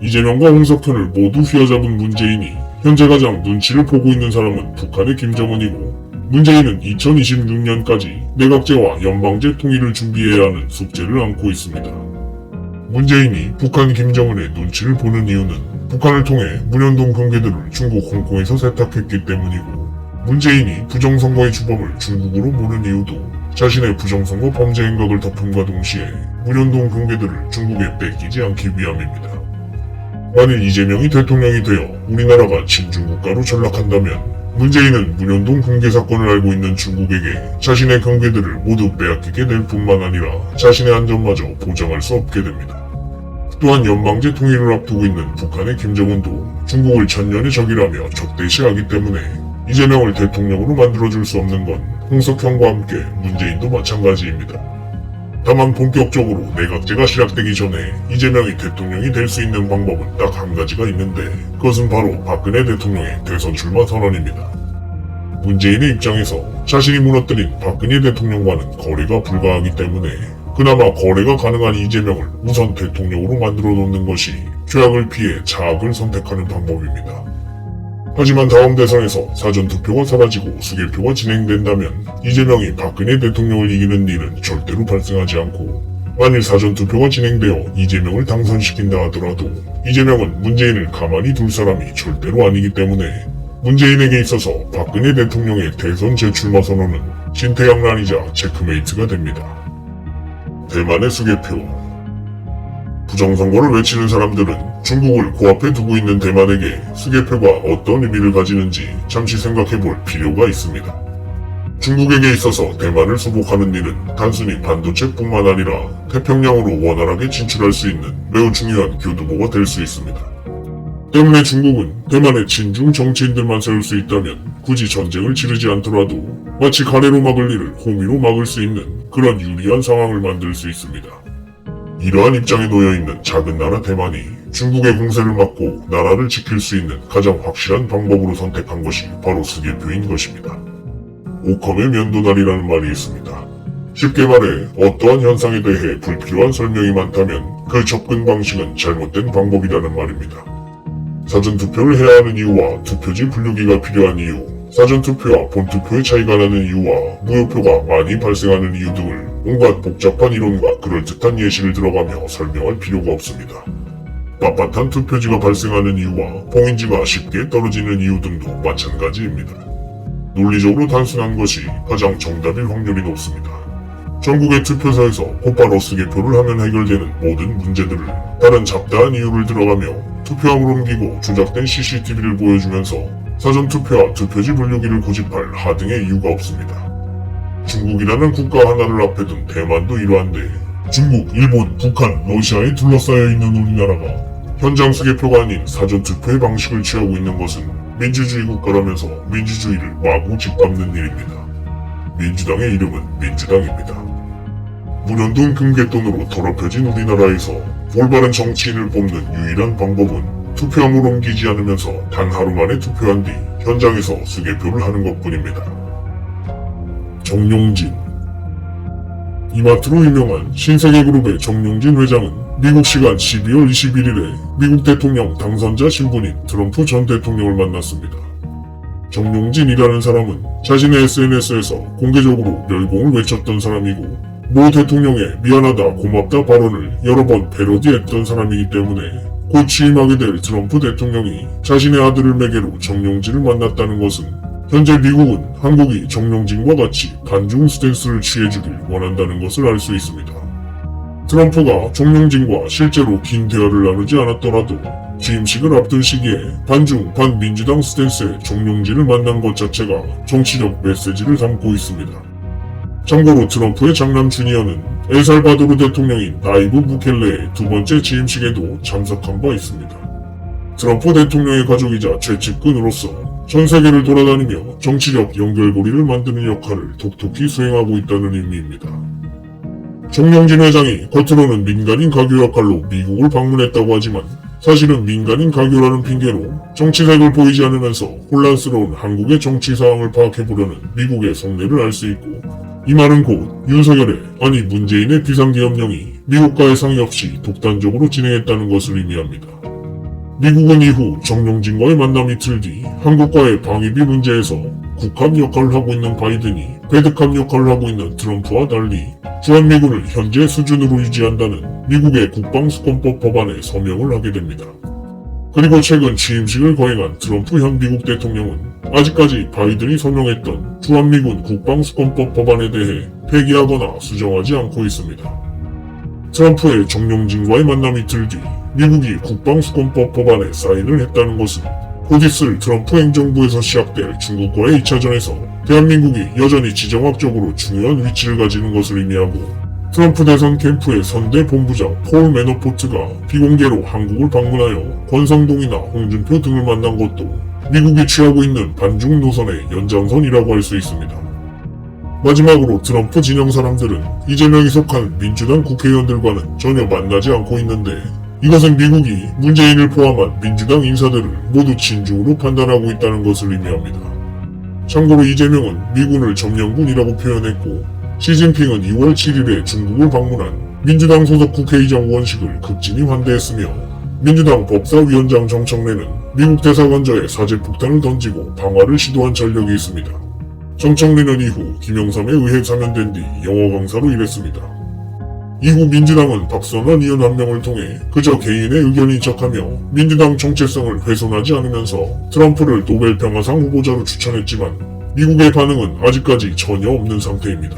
이재명과 홍석현을 모두 휘어잡은 문재인이 현재 가장 눈치를 보고 있는 사람은 북한의 김정은이고 문재인은 2026년까지 내각제와 연방제 통일을 준비해야 하는 숙제를 안고 있습니다. 문재인이 북한 김정은의 눈치를 보는 이유는 북한을 통해 문현동 경계들을 중국 홍콩에서 세탁했기 때문이고 문재인이 부정선거의 주범을 중국으로 모는 이유도 자신의 부정선거 범죄 행각을 덮음과 동시에 문현동 경계들을 중국에 뺏기지 않기 위함입니다. 만일 이재명이 대통령이 되어 우리나라가 친중국가로 전락한다면 문재인은 문현동 경계 사건을 알고 있는 중국에게 자신의 경계들을 모두 빼앗기게 될 뿐만 아니라 자신의 안전마저 보장할 수 없게 됩니다. 또한 연방제 통일을 앞두고 있는 북한의 김정은도 중국을 천년의 적이라며 적대시하기 때문에 이재명을 대통령으로 만들어줄 수 없는 건 홍석현과 함께 문재인도 마찬가지입니다. 다만 본격적으로 내각제가 시작되기 전에 이재명이 대통령이 될 수 있는 방법은 딱 한 가지가 있는데 그것은 바로 박근혜 대통령의 대선 출마 선언입니다. 문재인의 입장에서 자신이 무너뜨린 박근혜 대통령과는 거래가 불가하기 때문에 그나마 거래가 가능한 이재명을 우선 대통령으로 만들어 놓는 것이 죄악을 피해 자악을 선택하는 방법입니다. 하지만 다음 대선에서 사전투표가 사라지고 수개표가 진행된다면 이재명이 박근혜 대통령을 이기는 일은 절대로 발생하지 않고 만일 사전투표가 진행되어 이재명을 당선시킨다 하더라도 이재명은 문재인을 가만히 둘 사람이 절대로 아니기 때문에 문재인에게 있어서 박근혜 대통령의 대선 재출마 선언은 진퇴양난이자 체크메이트가 됩니다. 대만의 수개표. 부정선거를 외치는 사람들은 중국을 코앞에 두고 있는 대만에게 수개표가 어떤 의미를 가지는지 잠시 생각해볼 필요가 있습니다. 중국에게 있어서 대만을 수복하는 일은 단순히 반도체뿐만 아니라 태평양으로 원활하게 진출할 수 있는 매우 중요한 교두보가 될 수 있습니다. 때문에 중국은 대만의 친중 정치인들만 세울 수 있다면 굳이 전쟁을 치르지 않더라도 마치 가래로 막을 일을 호미로 막을 수 있는 그런 유리한 상황을 만들 수 있습니다. 이러한 입장에 놓여있는 작은 나라 대만이 중국의 공세를 막고 나라를 지킬 수 있는 가장 확실한 방법으로 선택한 것이 바로 수개표인 것입니다. 오컴의 면도날이라는 말이 있습니다. 쉽게 말해 어떠한 현상에 대해 불필요한 설명이 많다면 그 접근 방식은 잘못된 방법이라는 말입니다. 사전투표를 해야 하는 이유와 투표지 분류기가 필요한 이유, 사전투표와 본투표의 차이가 나는 이유와 무효표가 많이 발생하는 이유 등을 온갖 복잡한 이론과 그럴듯한 예시를 들어가며 설명할 필요가 없습니다. 빳빳한 투표지가 발생하는 이유와 봉인지가 쉽게 떨어지는 이유 등도 마찬가지입니다. 논리적으로 단순한 것이 가장 정답일 확률이 높습니다. 전국의 투표소에서 곧바로 수개표를 하면 해결되는 모든 문제들을 다른 잡다한 이유를 들어가며 투표함을 옮기고 조작된 CCTV를 보여주면서 사전투표와 투표지 분류기를 고집할 하등의 이유가 없습니다. 중국이라는 국가 하나를 앞에 둔 대만도 이러한데 중국, 일본, 북한, 러시아에 둘러싸여 있는 우리나라가 현장 수개표가 아닌 사전투표의 방식을 취하고 있는 것은 민주주의 국가라면서 민주주의를 마구 짓밟는 일입니다. 민주당의 이름은 민주당입니다. 문현동 금괴돈으로 더럽혀진 우리나라에서 올바른 정치인을 뽑는 유일한 방법은 투표함을 옮기지 않으면서 단 하루 만에 투표한 뒤 현장에서 수개표를 하는 것뿐입니다. 정용진. 이마트로 유명한 신세계그룹의 정용진 회장은 미국 시간 12월 21일에 미국 대통령 당선자 신분인 트럼프 전 대통령을 만났습니다. 정용진이라는 사람은 자신의 SNS에서 공개적으로 멸공을 외쳤던 사람이고 모 대통령의 미안하다 고맙다 발언을 여러 번 패러디했던 사람이기 때문에 곧 취임하게 될 트럼프 대통령이 자신의 아들을 매개로 정용진을 만났다는 것은 현재 미국은 한국이 정용진과 같이 반중 스탠스를 취해주길 원한다는 것을 알 수 있습니다. 트럼프가 정용진과 실제로 긴 대화를 나누지 않았더라도 취임식을 앞둔 시기에 반중, 반민주당 스탠스의 정용진을 만난 것 자체가 정치적 메시지를 담고 있습니다. 참고로 트럼프의 장남 주니어는 엘살바도르 대통령인 나이브 부켈레의 두 번째 취임식에도 참석한 바 있습니다. 트럼프 대통령의 가족이자 최측근으로서 전 세계를 돌아다니며 정치적 연결고리를 만드는 역할을 톡톡히 수행하고 있다는 의미입니다. 정용진 회장이 겉으로는 민간인 가교 역할로 미국을 방문했다고 하지만 사실은 민간인 가교라는 핑계로 정치색을 보이지 않으면서 혼란스러운 한국의 정치 상황을 파악해보려는 미국의 속내를 알 수 있고 이 말은 곧 윤석열의 아니 문재인의 비상계엄령이 미국과의 상의 없이 독단적으로 진행했다는 것을 의미합니다. 미국은 이후 정용진과의 만남 이틀 뒤 한국과의 방위비 문제에서 국함 역할을 하고 있는 바이든이 배드캄 역할을 하고 있는 트럼프와 달리 주한미군을 현재 수준으로 유지한다는 미국의 국방수권법 법안에 서명을 하게 됩니다. 그리고 최근 취임식을 거행한 트럼프 현 미국 대통령은 아직까지 바이든이 서명했던 주한미군 국방수권법 법안에 대해 폐기하거나 수정하지 않고 있습니다. 트럼프의 정용진과의 만남 이틀 뒤 미국이 국방수권법 법안에 사인을 했다는 것은 곧 있을 트럼프 행정부에서 시작될 중국과의 2차전에서 대한민국이 여전히 지정학적으로 중요한 위치를 가지는 것을 의미하고 트럼프 대선 캠프의 선대 본부장 폴 매너포트가 비공개로 한국을 방문하여 권성동이나 홍준표 등을 만난 것도 미국이 취하고 있는 반중 노선의 연장선이라고 할 수 있습니다. 마지막으로 트럼프 진영 사람들은 이재명이 속한 민주당 국회의원들과는 전혀 만나지 않고 있는데 이것은 미국이 문재인을 포함한 민주당 인사들을 모두 친중으로 판단하고 있다는 것을 의미합니다. 참고로 이재명은 미군을 점령군이라고 표현했고 시진핑은 2월 7일에 중국을 방문한 민주당 소속 국회의장 원식을 극진히 환대했으며 민주당 법사위원장 정청래는 미국 대사관저에 사제폭탄을 던지고 방화를 시도한 전력이 있습니다. 정청래는 이후 김영삼에 의해 사면된 뒤 영어 강사로 일했습니다. 이후 민주당은 박선원 의원 한 명을 통해 그저 개인의 의견인 척하며 민주당 정체성을 훼손하지 않으면서 트럼프를 노벨 평화상 후보자로 추천했지만 미국의 반응은 아직까지 전혀 없는 상태입니다.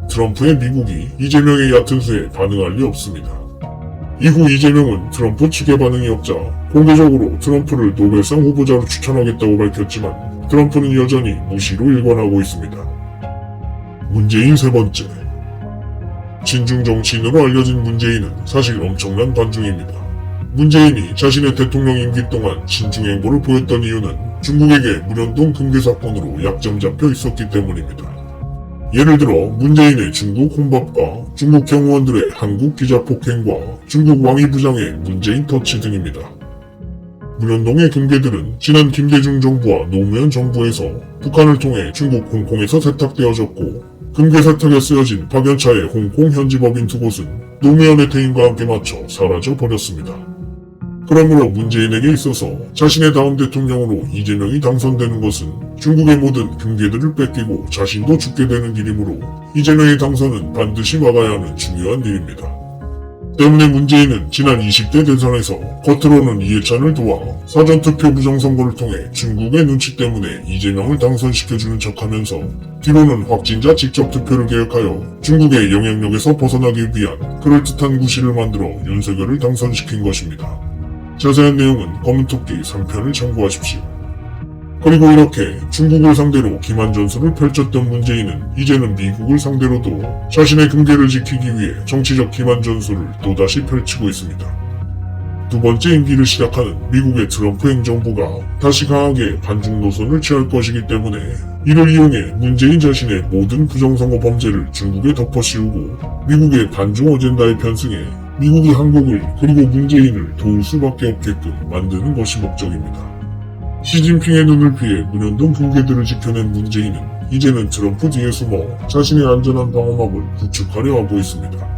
트럼프의 미국이 이재명의 얕은 수에 반응할 리 없습니다. 이후 이재명은 트럼프 측의 반응이 없자 공개적으로 트럼프를 노벨상 후보자로 추천하겠다고 밝혔지만 트럼프는 여전히 무시로 일관하고 있습니다. 문재인 세 번째. 친중 정치인으로 알려진 문재인은 사실 엄청난 반중입니다. 문재인이 자신의 대통령 임기 동안 친중 행보를 보였던 이유는 중국에게 문현동 금괴 사건으로 약점 잡혀 있었기 때문입니다. 예를 들어 문재인의 중국 혼밥과 중국 경호원들의 한국 기자 폭행과 중국 왕이 부장의 문재인 터치 등입니다. 문현동의 금괴들은 지난 김대중 정부와 노무현 정부에서 북한을 통해 중국 홍콩에서 세탁되어졌고 금괴 세탁에 쓰여진 박연차의 홍콩 현지법인 두 곳은 노무현의 퇴임과 함께 맞춰 사라져 버렸습니다. 그러므로 문재인에게 있어서 자신의 다음 대통령으로 이재명이 당선되는 것은 중국의 모든 금괴들을 뺏기고 자신도 죽게 되는 길이므로 이재명의 당선은 반드시 막아야 하는 중요한 일입니다. 때문에 문재인은 지난 20대 대선에서 겉으로는 이해찬을 도와 사전투표 부정선거를 통해 중국의 눈치 때문에 이재명을 당선시켜주는 척하면서 뒤로는 확진자 직접 투표를 개혁하여 중국의 영향력에서 벗어나기 위한 그럴듯한 구실을 만들어 윤석열을 당선시킨 것입니다. 자세한 내용은 검은토끼 3편을 참고하십시오. 그리고 이렇게 중국을 상대로 기만 전술을 펼쳤던 문재인은 이제는 미국을 상대로도 자신의 금괴를 지키기 위해 정치적 기만 전술을 또다시 펼치고 있습니다. 두 번째 임기를 시작하는 미국의 트럼프 행정부가 다시 강하게 반중 노선을 취할 것이기 때문에 이를 이용해 문재인 자신의 모든 부정선거 범죄를 중국에 덮어씌우고 미국의 반중 어젠다에 편승해 미국이 한국을 그리고 문재인을 도울 수밖에 없게끔 만드는 것이 목적입니다. 시진핑의 눈을 피해 문현동 금괴들을 지켜낸 문재인은 이제는 트럼프 뒤에 숨어 자신의 안전한 방어막을 구축하려 하고 있습니다.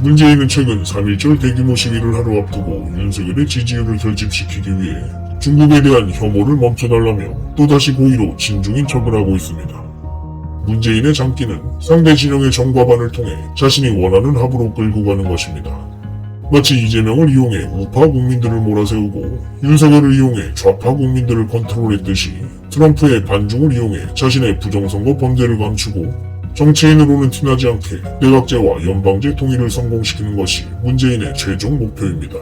문재인은 최근 3.1절 대규모 시위를 하루 앞두고 윤석열의 지지율을 결집시키기 위해 중국에 대한 혐오를 멈춰달라며 또다시 고의로 친중인 척을 하고 있습니다. 문재인의 장기는 상대 진영의 정과반을 통해 자신이 원하는 합으로 끌고 가는 것입니다. 마치 이재명을 이용해 우파 국민들을 몰아세우고 윤석열을 이용해 좌파 국민들을 컨트롤했듯이 트럼프의 반중을 이용해 자신의 부정선거 범죄를 감추고 정치인으로는 티나지 않게 내각제와 연방제 통일을 성공시키는 것이 문재인의 최종 목표입니다.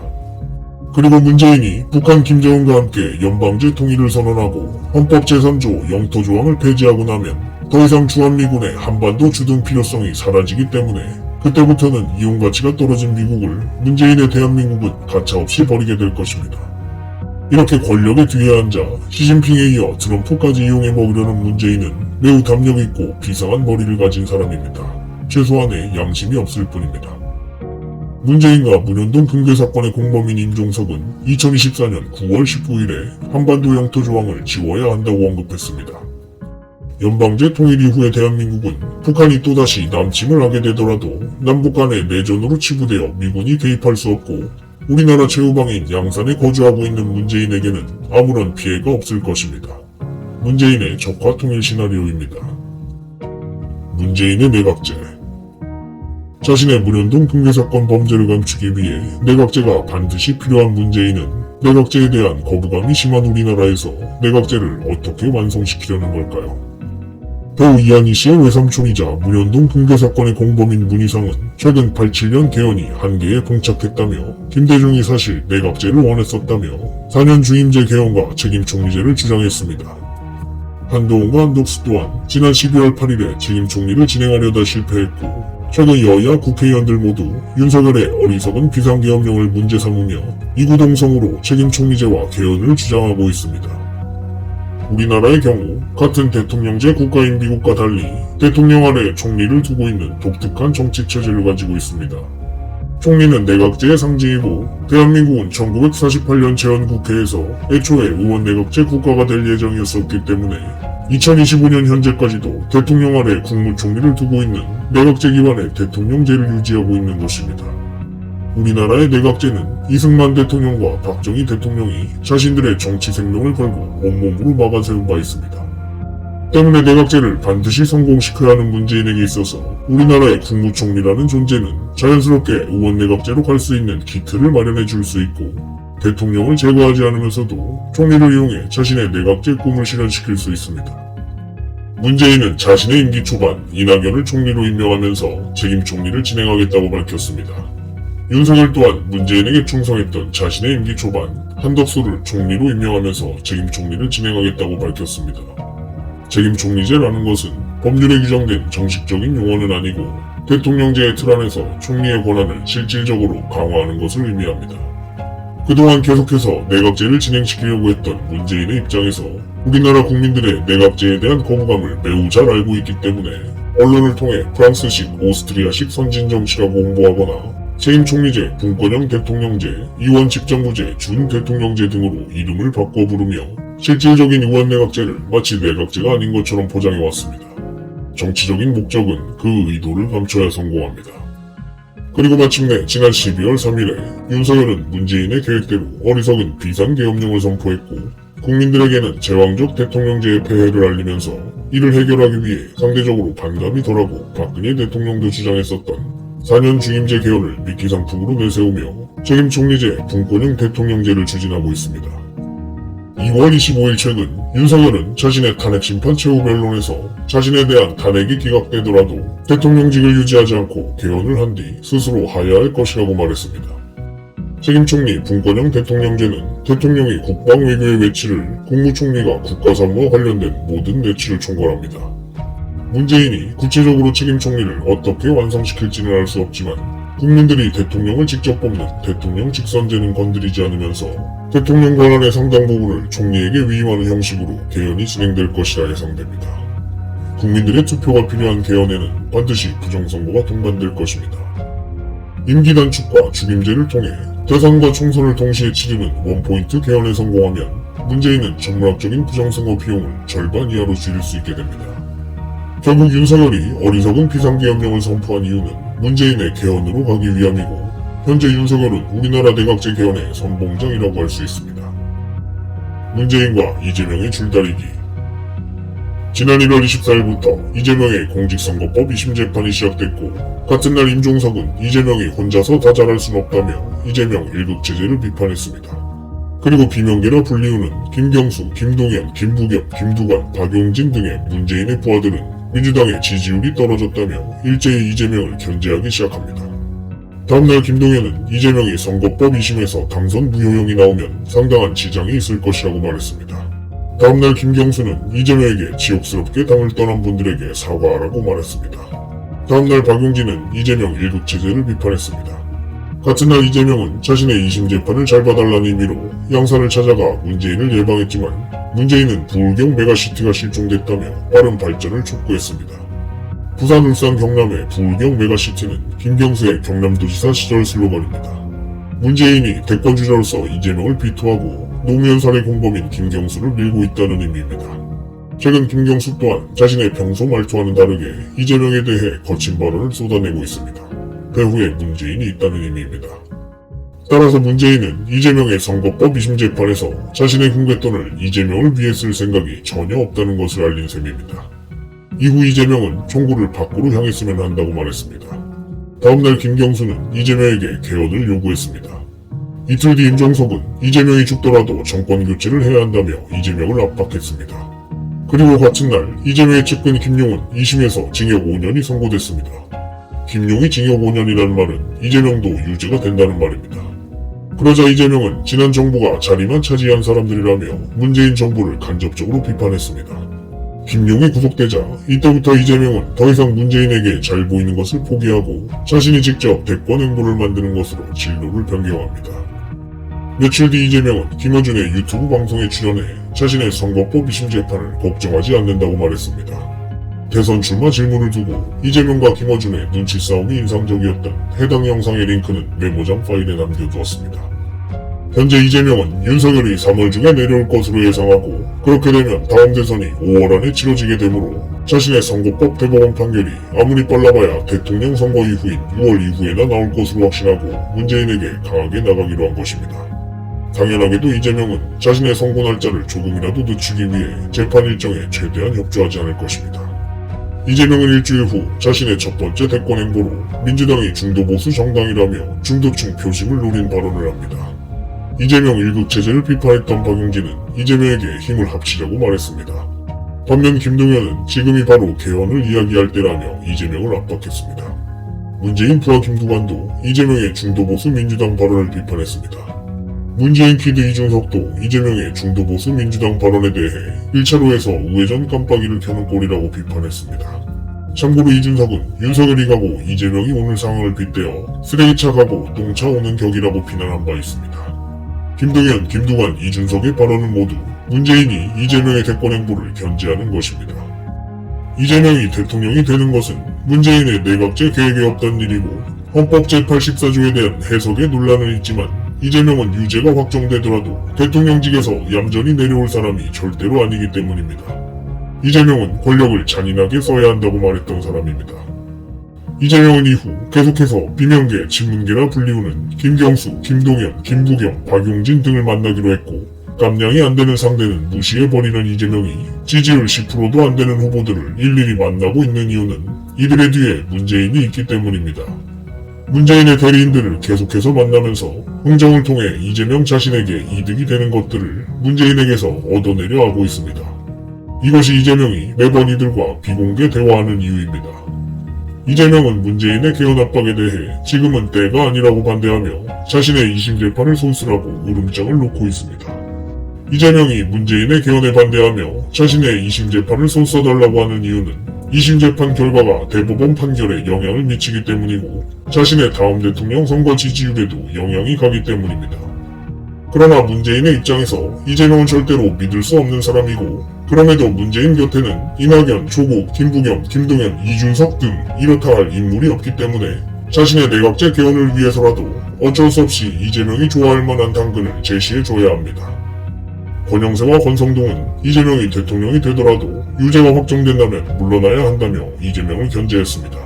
그리고 문재인이 북한 김정은과 함께 연방제 통일을 선언하고 헌법 제3조 영토조항을 폐지하고 나면 더 이상 주한미군의 한반도 주둔 필요성이 사라지기 때문에 그때부터는 이용 가치가 떨어진 미국을 문재인의 대한민국은 가차없이 버리게 될 것입니다. 이렇게 권력의 뒤에 앉아 시진핑에 이어 트럼프까지 이용해 먹으려는 문재인은 매우 담력있고 비상한 머리를 가진 사람입니다. 최소한의 양심이 없을 뿐입니다. 문재인과 문현동 금괴 사건의 공범인 임종석은 2024년 9월 19일에 한반도 영토조항을 지워야 한다고 언급했습니다. 연방제 통일 이후의 대한민국은 북한이 또다시 남침을 하게 되더라도 남북 간의 내전으로 치부되어 미군이 개입할 수 없고 우리나라 최후방인 양산에 거주하고 있는 문재인에게는 아무런 피해가 없을 것입니다. 문재인의 적화 통일 시나리오입니다. 문재인의 내각제. 자신의 문현동 금괴 사건 범죄를 감추기 위해 내각제가 반드시 필요한 문재인은 내각제에 대한 거부감이 심한 우리나라에서 내각제를 어떻게 완성시키려는 걸까요? 배우 이한희 씨의 외삼촌이자 문현동 금괴 사건의 공범인 문희상은 최근 87년 개헌이 한계에 봉착했다며 김대중이 사실 내각제를 원했었다며 4년 주임제 개헌과 책임총리제를 주장했습니다. 한동훈과 한덕수 또한 지난 12월 8일에 책임총리를 진행하려다 실패했고 최근 여야 국회의원들 모두 윤석열의 어리석은 비상계엄령을 문제 삼으며 이구동성으로 책임총리제와 개헌을 주장하고 있습니다. 우리나라의 경우 같은 대통령제 국가인 미국과 달리 대통령 아래 총리를 두고 있는 독특한 정치 체제를 가지고 있습니다. 총리는 내각제의 상징이고 대한민국은 1948년 재헌국회에서 애초에 의원 내각제 국가가 될 예정이었었기 때문에 2025년 현재까지도 대통령 아래 국무총리를 두고 있는 내각제 기반의 대통령제를 유지하고 있는 것입니다. 우리나라의 내각제는 이승만 대통령과 박정희 대통령이 자신들의 정치 생명을 걸고 온몸으로 막아세운 바 있습니다. 때문에 내각제를 반드시 성공시켜야 하는 문재인에게 있어서 우리나라의 국무총리라는 존재는 자연스럽게 의원 내각제로 갈 수 있는 기틀을 마련해 줄 수 있고, 대통령을 제거하지 않으면서도 총리를 이용해 자신의 내각제 꿈을 실현시킬 수 있습니다. 문재인은 자신의 임기 초반 이낙연을 총리로 임명하면서 책임 총리를 진행하겠다고 밝혔습니다. 윤석열 또한 문재인에게 충성했던 자신의 임기 초반 한덕수를 총리로 임명하면서 책임 총리를 진행하겠다고 밝혔습니다. 책임 총리제라는 것은 법률에 규정된 정식적인 용어는 아니고 대통령제의 틀 안에서 총리의 권한을 실질적으로 강화하는 것을 의미합니다. 그동안 계속해서 내각제를 진행시키려고 했던 문재인의 입장에서 우리나라 국민들의 내각제에 대한 거부감을 매우 잘 알고 있기 때문에 언론을 통해 프랑스식, 오스트리아식 선진 정치라고 홍보하거나 재임 총리제, 분권형 대통령제, 의원 집정부제, 준 대통령제 등으로 이름을 바꿔 부르며 실질적인 의원 내각제를 마치 내각제가 아닌 것처럼 포장해왔습니다. 정치적인 목적은 그 의도를 감춰야 성공합니다. 그리고 마침내 지난 12월 3일에 윤석열은 문재인의 계획대로 어리석은 비상계엄령을 선포했고, 국민들에게는 제왕적 대통령제의 폐해를 알리면서 이를 해결하기 위해 상대적으로 반감이 덜하고 박근혜 대통령도 주장했었던 4년 중임제 개헌을 미끼상품으로 내세우며 책임 총리제, 분권형 대통령제를 추진하고 있습니다. 2월 25일 최근 윤석열은 자신의 탄핵 심판 최후 변론에서 자신에 대한 탄핵이 기각되더라도 대통령직을 유지하지 않고 개헌을 한 뒤 스스로 하야할 것이라고 말했습니다. 책임 총리 분권형 대통령제는 대통령이 국방 외교의 외치를, 국무총리가 국가사무와 관련된 모든 내치를 총괄합니다. 문재인이 구체적으로 책임 총리를 어떻게 완성시킬지는 알 수 없지만 국민들이 대통령을 직접 뽑는 대통령 직선제는 건드리지 않으면서 대통령 권한의 상당 부분을 총리에게 위임하는 형식으로 개헌이 진행될 것이라 예상됩니다. 국민들의 투표가 필요한 개헌에는 반드시 부정선거가 동반될 것입니다. 임기 단축과 중임제를 통해 대선과 총선을 동시에 치르는 원포인트 개헌에 성공하면 문재인은 전문학적인 부정선거 비용을 절반 이하로 줄일 수 있게 됩니다. 결국 윤석열이 어리석은 비상계엄령을 선포한 이유는 문재인의 개헌으로 가기 위함이고, 현재 윤석열은 우리나라 내각제 개헌의 선봉장이라고 할 수 있습니다. 문재인과 이재명의 줄다리기. 지난 1월 24일부터 이재명의 공직선거법 2심 재판이 시작됐고, 같은 날 임종석은 이재명이 혼자서 다 잘할 순 없다며 이재명 1극체제를 비판했습니다. 그리고 비명계라 불리우는 김경수, 김동연, 김부겸, 김두관, 박용진 등의 문재인의 부하들은 민주당의 지지율이 떨어졌다며 일제히 이재명을 견제하기 시작합니다. 다음날 김동연은 이재명이 선거법 2심에서 당선 무효형이 나오면 상당한 지장이 있을 것이라고 말했습니다. 다음날 김경수는 이재명에게 지옥스럽게 당을 떠난 분들에게 사과하라고 말했습니다. 다음날 박용진은 이재명 1극체제를 비판했습니다. 같은 날 이재명은 자신의 2심 재판을 잘 봐달라는 의미로 양산을 찾아가 문재인을 예방했지만 문재인은 부울경 메가시티가 실종됐다며 빠른 발전을 촉구했습니다. 부산, 울산, 경남의 부울경 메가시티는 김경수의 경남도지사 시절 슬로건입니다. 문재인이 대권주자로서 이재명을 비토하고 노무현 살해 공범인 김경수를 밀고 있다는 의미입니다. 최근 김경수 또한 자신의 평소 말투와는 다르게 이재명에 대해 거친 발언을 쏟아내고 있습니다. 배후에 문재인이 있다는 의미입니다. 따라서 문재인은 이재명의 선거법 2심 재판에서 자신의 공개돈을 이재명을 위해 쓸 생각이 전혀 없다는 것을 알린 셈입니다. 이후 이재명은 총구를 밖으로 향했으면 한다고 말했습니다. 다음날 김경수는 이재명에게 개헌을 요구했습니다. 이틀 뒤 임종석은 이재명이 죽더라도 정권교체를 해야 한다며 이재명을 압박했습니다. 그리고 같은 날 이재명의 측근 김용은 2심에서 징역 5년이 선고됐습니다. 김용이 징역 5년이라는 말은 이재명도 유죄가 된다는 말입니다. 그러자 이재명은 지난 정부가 자리만 차지한 사람들이라며 문재인 정부를 간접적으로 비판했습니다. 김용이 구속되자 이때부터 이재명은 더 이상 문재인에게 잘 보이는 것을 포기하고 자신이 직접 대권 행보를 만드는 것으로 진로를 변경합니다. 며칠 뒤 이재명은 김어준의 유튜브 방송에 출연해 자신의 선거법 2심 재판을 걱정하지 않는다고 말했습니다. 대선 출마 질문을 두고 이재명과 김어준의 눈치 싸움이 인상적이었던 해당 영상의 링크는 메모장 파일에 남겨두었습니다. 현재 이재명은 윤석열이 3월 중에 내려올 것으로 예상하고, 그렇게 되면 다음 대선이 5월 안에 치러지게 되므로 자신의 선거법 대법원 판결이 아무리 빨라봐야 대통령 선거 이후인 6월 이후에나 나올 것으로 확신하고 문재인에게 강하게 나가기로 한 것입니다. 당연하게도 이재명은 자신의 선고 날짜를 조금이라도 늦추기 위해 재판 일정에 최대한 협조하지 않을 것입니다. 이재명은 일주일 후 자신의 첫 번째 대권 행보로 민주당이 중도보수 정당이라며 중도층 표심을 노린 발언을 합니다. 이재명 1국 체제를 비판했던 박용진은 이재명에게 힘을 합치자고 말했습니다. 반면 김동연은 지금이 바로 개헌을 이야기할 때라며 이재명을 압박했습니다. 문재인 부하 김두관도 이재명의 중도보수 민주당 발언을 비판했습니다. 문재인 키드 이준석도 이재명의 중도보수 민주당 발언에 대해 1차로에서 우회전 깜빡이를 켜는 꼴이라고 비판했습니다. 참고로 이준석은 윤석열이 가고 이재명이 오는 상황을 빗대어 쓰레기차 가고 똥차 오는 격이라고 비난한 바 있습니다. 김동연, 김두관, 이준석의 발언은 모두 문재인이 이재명의 대권 행보를 견제하는 것입니다. 이재명이 대통령이 되는 것은 문재인의 내각제 계획에 없던 일이고 헌법 제84조에 대한 해석에 논란은 있지만 이재명은 유죄가 확정되더라도 대통령직에서 얌전히 내려올 사람이 절대로 아니기 때문입니다. 이재명은 권력을 잔인하게 써야 한다고 말했던 사람입니다. 이재명은 이후 계속해서 비명계, 친문계라 불리우는 김경수, 김동연, 김부겸, 박용진 등을 만나기로 했고 깜냥이 안되는 상대는 무시해버리는 이재명이 지지율 10%도 안되는 후보들을 일일이 만나고 있는 이유는 이들의 뒤에 문재인이 있기 때문입니다. 문재인의 대리인들을 계속해서 만나면서 흥정을 통해 이재명 자신에게 이득이 되는 것들을 문재인에게서 얻어내려 하고 있습니다. 이것이 이재명이 매번 이들과 비공개 대화하는 이유입니다. 이재명은 문재인의 개헌 압박에 대해 지금은 때가 아니라고 반대하며 자신의 2심 재판을 손쓰라고 울음장을 놓고 있습니다. 이재명이 문재인의 개헌에 반대하며 자신의 2심 재판을 손써달라고 하는 이유는 2심 재판 결과가 대법원 판결에 영향을 미치기 때문이고 자신의 다음 대통령 선거 지지율에도 영향이 가기 때문입니다. 그러나 문재인의 입장에서 이재명은 절대로 믿을 수 없는 사람이고 그럼에도 문재인 곁에는 이낙연, 조국, 김부겸, 김동연, 이준석 등 이렇다 할 인물이 없기 때문에 자신의 내각제 개헌을 위해서라도 어쩔 수 없이 이재명이 좋아할 만한 당근을 제시해줘야 합니다. 권영세와 권성동은 이재명이 대통령이 되더라도 유죄가 확정된다면 물러나야 한다며 이재명을 견제했습니다.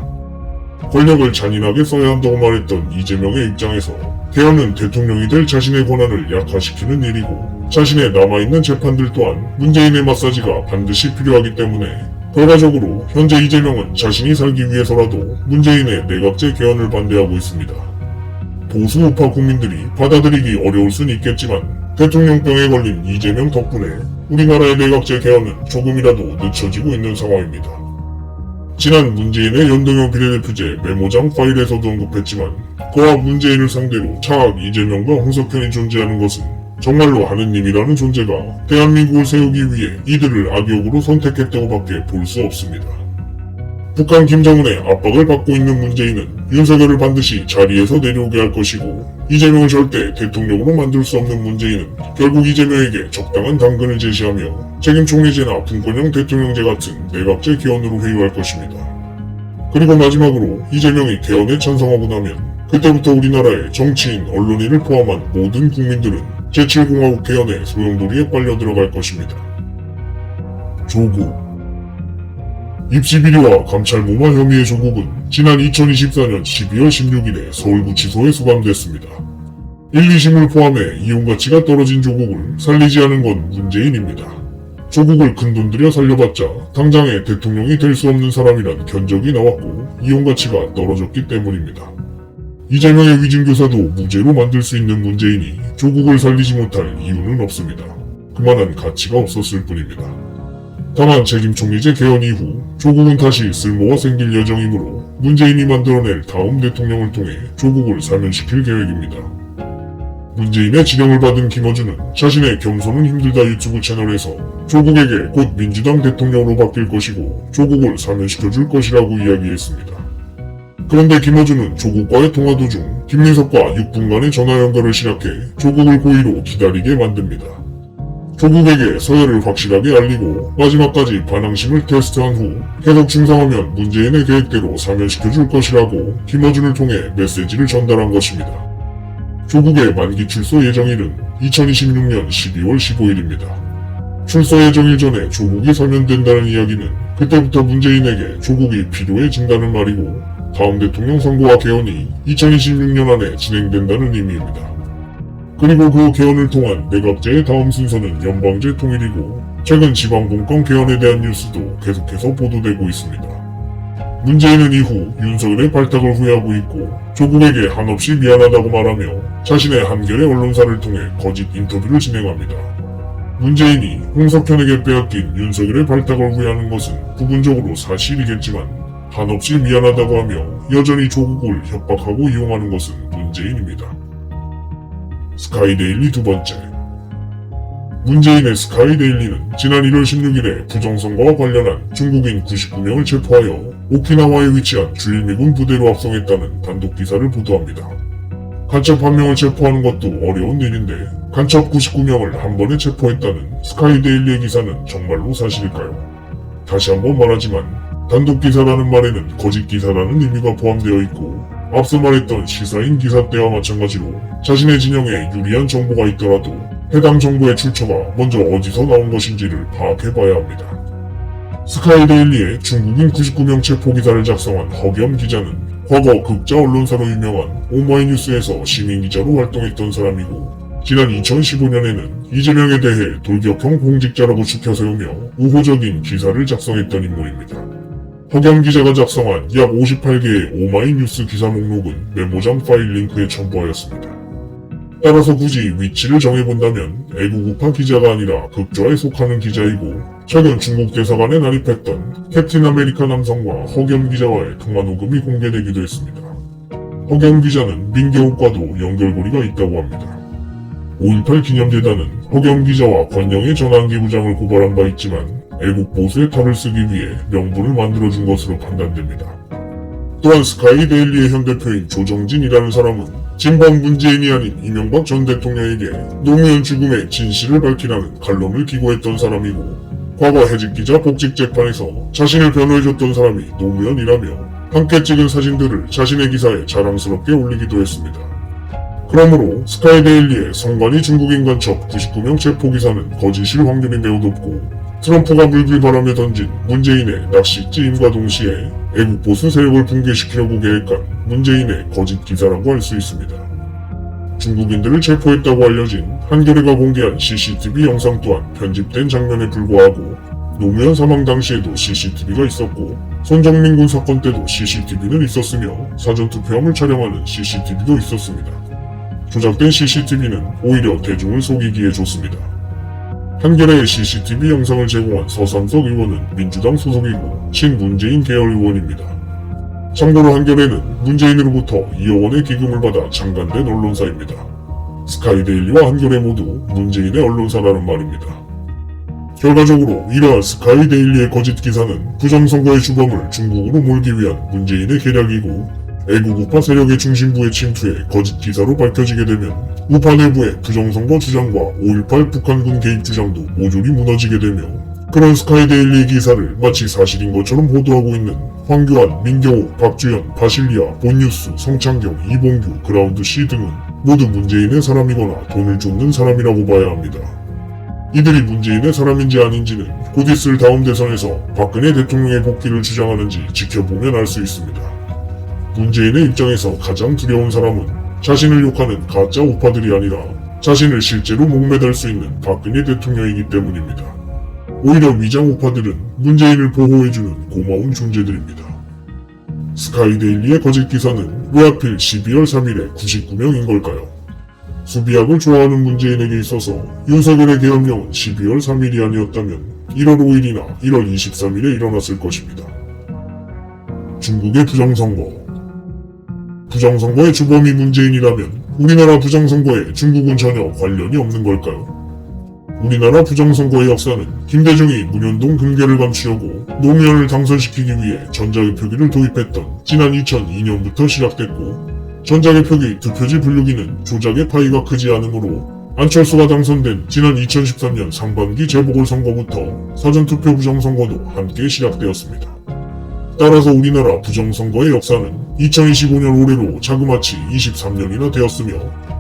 권력을 잔인하게 써야 한다고 말했던 이재명의 입장에서 개헌은 대통령이 될 자신의 권한을 약화시키는 일이고 자신의 남아있는 재판들 또한 문재인의 마사지가 반드시 필요하기 때문에 결과적으로 현재 이재명은 자신이 살기 위해서라도 문재인의 내각제 개헌을 반대하고 있습니다. 보수 우파 국민들이 받아들이기 어려울 순 있겠지만 대통령병에 걸린 이재명 덕분에 우리나라의 내각제 개헌은 조금이라도 늦춰지고 있는 상황입니다. 지난 문재인의 연동형 비례대표제 메모장 파일에서도 언급했지만 그와 문재인을 상대로 차악 이재명과 홍석현이 존재하는 것은 정말로 하느님이라는 존재가 대한민국을 세우기 위해 이들을 악역으로 선택했다고 밖에 볼 수 없습니다. 북한 김정은의 압박을 받고 있는 문재인은 윤석열을 반드시 자리에서 내려오게 할 것이고 이재명을 절대 대통령으로 만들 수 없는 문재인은 결국 이재명에게 적당한 당근을 제시하며 책임총리제나 분권형 대통령제 같은 내각제 개헌으로 회유할 것입니다. 그리고 마지막으로 이재명이 개헌에 찬성하고 나면 그때부터 우리나라의 정치인, 언론인을 포함한 모든 국민들은 제7공화국 개헌의 소용돌이에 빨려 들어갈 것입니다. 조국 입시비리와 감찰무마 혐의의 조국은 지난 2024년 12월 16일에 서울구치소에 수감됐습니다. 1, 2심을 포함해 이용가치가 떨어진 조국을 살리지 않은 건 문재인입니다. 조국을 큰돈 들여 살려봤자 당장에 대통령이 될 수 없는 사람이란 견적이 나왔고 이용가치가 떨어졌기 때문입니다. 이재명의 위증교사도 무죄로 만들 수 있는 문재인이 조국을 살리지 못할 이유는 없습니다. 그만한 가치가 없었을 뿐입니다. 다만 책임총리제 개헌 이후 조국은 다시 쓸모가 생길 예정이므로 문재인이 만들어낼 다음 대통령을 통해 조국을 사면시킬 계획입니다. 문재인의 지령을 받은 김어준은 자신의 겸손은 힘들다 유튜브 채널에서 조국에게 곧 민주당 대통령으로 바뀔 것이고 조국을 사면시켜줄 것이라고 이야기했습니다. 그런데 김어준은 조국과의 통화 도중 김민석과 6분간의 전화 연결을 시작해 조국을 고의로 기다리게 만듭니다. 조국에게 서열을 확실하게 알리고 마지막까지 반항심을 테스트한 후 계속 충성하면 문재인의 계획대로 사면시켜줄 것이라고 김어준을 통해 메시지를 전달한 것입니다. 조국의 만기 출소 예정일은 2026년 12월 15일입니다. 출소 예정일 전에 조국이 사면된다는 이야기는 그때부터 문재인에게 조국이 필요해진다는 말이고 다음 대통령 선거와 개헌이 2026년 안에 진행된다는 의미입니다. 그리고 그 개헌을 통한 내각제의 다음 순서는 연방제 통일이고 최근 지방분권 개헌에 대한 뉴스도 계속해서 보도되고 있습니다. 문재인은 이후 윤석열의 발탁을 후회하고 있고 조국에게 한없이 미안하다고 말하며 자신의 한겨레 언론사를 통해 거짓 인터뷰를 진행합니다. 문재인이 홍석현에게 빼앗긴 윤석열의 발탁을 후회하는 것은 부분적으로 사실이겠지만 한없이 미안하다고 하며 여전히 조국을 협박하고 이용하는 것은 문재인입니다. 스카이데일리 두 번째. 문재인의 스카이데일리는 지난 1월 16일에 부정선거와 관련한 중국인 99명을 체포하여 오키나와에 위치한 주일미군 부대로 합성했다는 단독 기사를 보도합니다. 간첩 한 명을 체포하는 것도 어려운 일인데 간첩 99명을 한 번에 체포했다는 스카이데일리의 기사는 정말로 사실일까요? 다시 한번 말하지만 단독 기사라는 말에는 거짓 기사라는 의미가 포함되어 있고 앞서 말했던 시사인 기사 때와 마찬가지로 자신의 진영에 유리한 정보가 있더라도 해당 정보의 출처가 먼저 어디서 나온 것인지를 파악해봐야 합니다. 스카이데일리의 중국인 99명 체포 기사를 작성한 허겸 기자는 과거 극자 언론사로 유명한 오마이뉴스에서 시민기자로 활동했던 사람이고 지난 2015년에는 이재명에 대해 돌격형 공직자라고 추켜 세우며 우호적인 기사를 작성했던 인물입니다. 허겸 기자가 작성한 약 58개의 오마이뉴스 기사 목록은 메모장 파일 링크에 첨부하였습니다. 따라서 굳이 위치를 정해본다면 애국우파 기자가 아니라 극좌에 속하는 기자이고 최근 중국 대사관에 난입했던 캡틴 아메리카 남성과 허겸 기자와의 통화 녹음이 공개되기도 했습니다. 허겸 기자는 민계옥과도 연결고리가 있다고 합니다. 5.18 기념재단은 허겸 기자와 권영의 전환기부장을 고발한 바 있지만 애국보수의 탈을 쓰기 위해 명분을 만들어준 것으로 판단됩니다. 또한 스카이데일리의 현 대표인 조정진이라는 사람은 진방 문재인이 아닌 이명박 전 대통령에게 노무현 죽음의 진실을 밝히라는 칼럼을 기고했던 사람이고 과거 해직기자 복직재판에서 자신을 변호해줬던 사람이 노무현이라며 함께 찍은 사진들을 자신의 기사에 자랑스럽게 올리기도 했습니다. 그러므로 스카이데일리의 성관이 중국인 간첩 99명 체포 기사는 거짓일 확률이 매우 높고 트럼프가 물불바람에 던진 문재인의 낚싯지 임과 동시에 애국보수 세력을 붕괴시키려고 계획한 문재인의 거짓 기사라고 할 수 있습니다. 중국인들을 체포했다고 알려진 한겨레가 공개한 CCTV 영상 또한 편집된 장면에 불과하고 노무현 사망 당시에도 CCTV가 있었고 손정민군 사건 때도 CCTV는 있었으며 사전투표함을 촬영하는 CCTV도 있었습니다. 조작된 CCTV는 오히려 대중을 속이기에 좋습니다. 한겨레의 CCTV 영상을 제공한 서삼석 의원은 민주당 소속이고 친문재인 계열 의원입니다. 참고로 한겨레는 문재인으로부터 2억 원의 기금을 받아 창간된 언론사입니다. 스카이데일리와 한겨레 모두 문재인의 언론사라는 말입니다. 결과적으로 이러한 스카이데일리의 거짓 기사는 부정선거의 주범을 중국으로 몰기 위한 문재인의 계략이고 애국우파 세력의 중심부에 침투해 거짓 기사로 밝혀지게 되면 우파 내부의 부정선거 주장과 5.18 북한군 개입 주장도 모조리 무너지게 되며 그런 스카이데일리 기사를 마치 사실인 것처럼 보도하고 있는 황교안, 민경호, 박주현, 바실리아, 본뉴스, 성창경, 이봉규, 그라운드 C 등은 모두 문재인의 사람이거나 돈을 쫓는 사람이라고 봐야 합니다. 이들이 문재인의 사람인지 아닌지는 곧 있을 다음 대선에서 박근혜 대통령의 복귀를 주장하는지 지켜보면 알 수 있습니다. 문재인의 입장에서 가장 두려운 사람은 자신을 욕하는 가짜 우파들이 아니라 자신을 실제로 목매달 수 있는 박근혜 대통령이기 때문입니다. 오히려 위장 우파들은 문재인을 보호해주는 고마운 존재들입니다. 스카이데일리의 거짓 기사는 왜 하필 12월 3일에 99명인 걸까요? 수비약을 좋아하는 문재인에게 있어서 윤석열의 계엄령은 12월 3일이 아니었다면 1월 5일이나 1월 23일에 일어났을 것입니다. 중국의 부정선거. 부정선거의 주범이 문재인이라면 우리나라 부정선거에 중국은 전혀 관련이 없는 걸까요? 우리나라 부정선거의 역사는 김대중이 문현동 금괴를 감추려고 노무현을 당선시키기 위해 전자개표기를 도입했던 지난 2002년부터 시작됐고 전자개표기 투표지 분류기는 조작의 파이가 크지 않으므로 안철수가 당선된 지난 2013년 상반기 재보궐선거부터 사전투표 부정선거도 함께 시작되었습니다. 따라서 우리나라 부정선거의 역사는 2025년 올해로 자그마치 23년이나 되었으며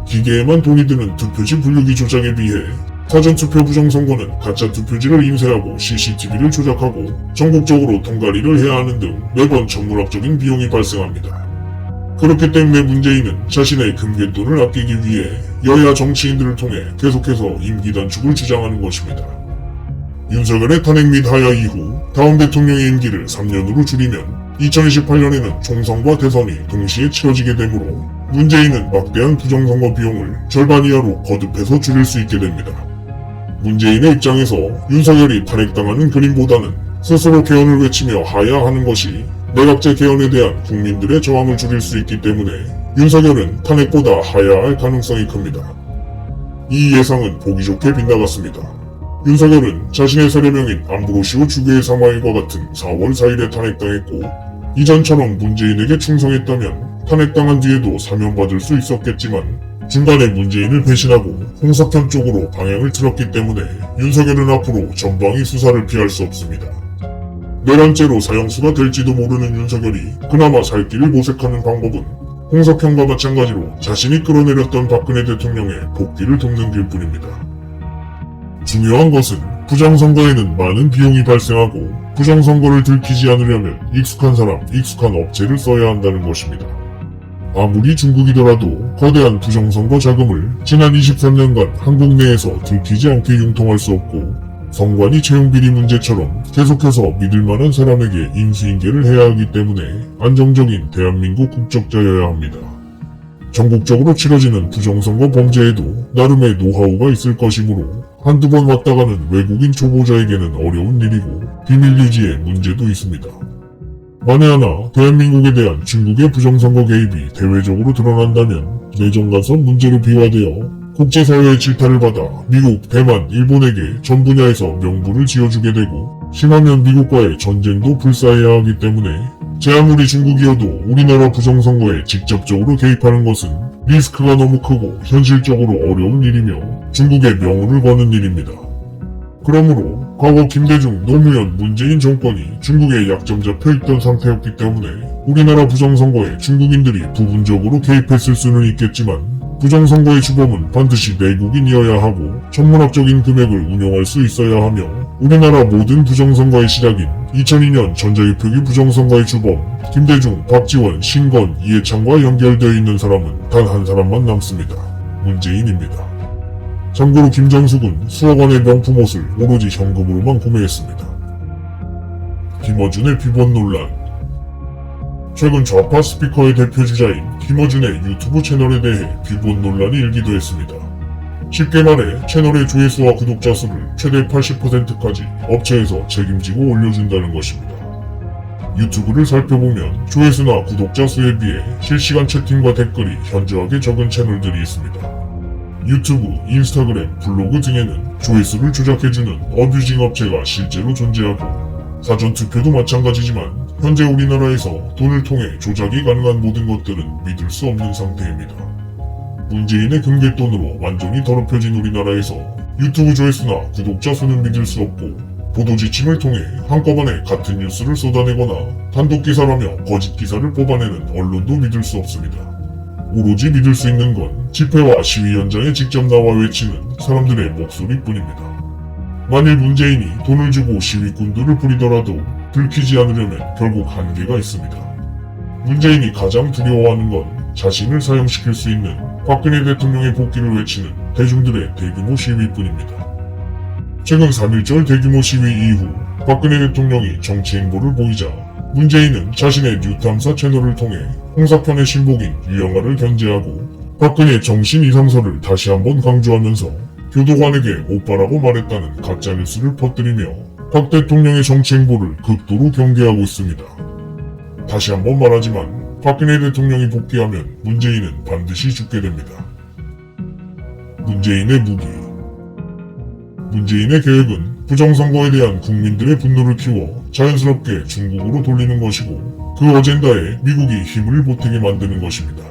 기계에만 돈이 드는 투표지 분류기 조작에 비해 사전투표 부정선거는 가짜 투표지를 인쇄하고 CCTV를 조작하고 전국적으로 통과리를 해야 하는 등 매번 천문학적인 비용이 발생합니다. 그렇기 때문에 문재인은 자신의 금괴돈을 아끼기 위해 여야 정치인들을 통해 계속해서 임기 단축을 주장하는 것입니다. 윤석열의 탄핵 및 하야 이후 다음 대통령의 임기를 3년으로 줄이면 2028년에는 총선과 대선이 동시에 치러지게 되므로 문재인은 막대한 부정선거 비용을 절반 이하로 거듭해서 줄일 수 있게 됩니다. 문재인의 입장에서 윤석열이 탄핵당하는 그림보다는 스스로 개헌을 외치며 하야하는 것이 내각제 개헌에 대한 국민들의 저항을 줄일 수 있기 때문에 윤석열은 탄핵보다 하야할 가능성이 큽니다. 이 예상은 보기 좋게 빗나갔습니다. 윤석열은 자신의 세례명인 암브로시오 주교의 사마일과 같은 4월 4일에 탄핵당했고 이전처럼 문재인에게 충성했다면 탄핵당한 뒤에도 사면받을 수 있었겠지만 중간에 문재인을 배신하고 홍석현 쪽으로 방향을 틀었기 때문에 윤석열은 앞으로 전방위 수사를 피할 수 없습니다. 내란죄로 사형수가 될지도 모르는 윤석열이 그나마 살 길을 모색하는 방법은 홍석현과 마찬가지로 자신이 끌어내렸던 박근혜 대통령의 복귀를 돕는 길뿐입니다. 중요한 것은 부정선거에는 많은 비용이 발생하고 부정선거를 들키지 않으려면 익숙한 사람, 익숙한 업체를 써야 한다는 것입니다. 아무리 중국이더라도 거대한 부정선거 자금을 지난 23년간 한국 내에서 들키지 않게 융통할 수 없고 선관위 채용비리 문제처럼 계속해서 믿을만한 사람에게 인수인계를 해야 하기 때문에 안정적인 대한민국 국적자여야 합니다. 전국적으로 치러지는 부정선거 범죄에도 나름의 노하우가 있을 것이므로 한두 번 왔다가는 외국인 초보자에게는 어려운 일이고 비밀 유지에 문제도 있습니다. 만에 하나 대한민국에 대한 중국의 부정선거 개입이 대외적으로 드러난다면 내정 간섭 문제로 비화되어 국제사회의 질타를 받아 미국, 대만, 일본에게 전 분야에서 명분을 지어주게 되고 심하면 미국과의 전쟁도 불사해야 하기 때문에 제 아무리 중국이어도 우리나라 부정선거에 직접적으로 개입하는 것은 리스크가 너무 크고 현실적으로 어려운 일이며 중국의 명운을 거는 일입니다. 그러므로 과거 김대중, 노무현, 문재인 정권이 중국에 약점 잡혀있던 상태였기 때문에 우리나라 부정선거에 중국인들이 부분적으로 개입했을 수는 있겠지만 부정선거의 주범은 반드시 내국인이어야 하고 천문학적인 금액을 운용할 수 있어야 하며 우리나라 모든 부정선거의 시작인 2002년 전자유표기 부정선거의 주범 김대중, 박지원, 신건, 이해창과 연결되어 있는 사람은 단 한 사람만 남습니다. 문재인입니다. 참고로 김정숙은 수억 원의 명품 옷을 오로지 현금으로만 구매했습니다. 김어준의 비번 논란. 최근 좌파 스피커의 대표주자인 김어준의 유튜브 채널에 대해 비번 논란이 일기도 했습니다. 쉽게 말해 채널의 조회수와 구독자 수를 최대 80%까지 업체에서 책임지고 올려준다는 것입니다. 유튜브를 살펴보면 조회수나 구독자 수에 비해 실시간 채팅과 댓글이 현저하게 적은 채널들이 있습니다. 유튜브, 인스타그램, 블로그 등에는 조회수를 조작해주는 어뷰징 업체가 실제로 존재하고 사전투표도 마찬가지지만 현재 우리나라에서 돈을 통해 조작이 가능한 모든 것들은 믿을 수 없는 상태입니다. 문재인의 금괴돈으로 완전히 더럽혀진 우리나라에서 유튜브 조회수나 구독자 수는 믿을 수 없고 보도 지침을 통해 한꺼번에 같은 뉴스를 쏟아내거나 단독 기사라며 거짓 기사를 뽑아내는 언론도 믿을 수 없습니다. 오로지 믿을 수 있는 건 집회와 시위 현장에 직접 나와 외치는 사람들의 목소리뿐입니다. 만일 문재인이 돈을 주고 시위꾼들을 부리더라도 들키지 않으려면 결국 한계가 있습니다. 문재인이 가장 두려워하는 건 자신을 사형시킬 수 있는 박근혜 대통령의 복귀를 외치는 대중들의 대규모 시위뿐입니다. 최근 3.1절 대규모 시위 이후 박근혜 대통령이 정치 행보를 보이자 문재인은 자신의 뉴탐사 채널을 통해 홍석현의 신복인 유영아를 견제하고 박근혜 정신 이상설을 다시 한번 강조하면서 교도관에게 오빠라고 말했다는 가짜뉴스를 퍼뜨리며 박 대통령의 정치 행보를 극도로 경계하고 있습니다. 다시 한번 말하지만 박근혜 대통령이 복귀하면 문재인은 반드시 죽게 됩니다. 문재인의 무기. 문재인의 계획은 부정선거에 대한 국민들의 분노를 키워 자연스럽게 중국으로 돌리는 것이고 그 어젠다에 미국이 힘을 보태게 만드는 것입니다.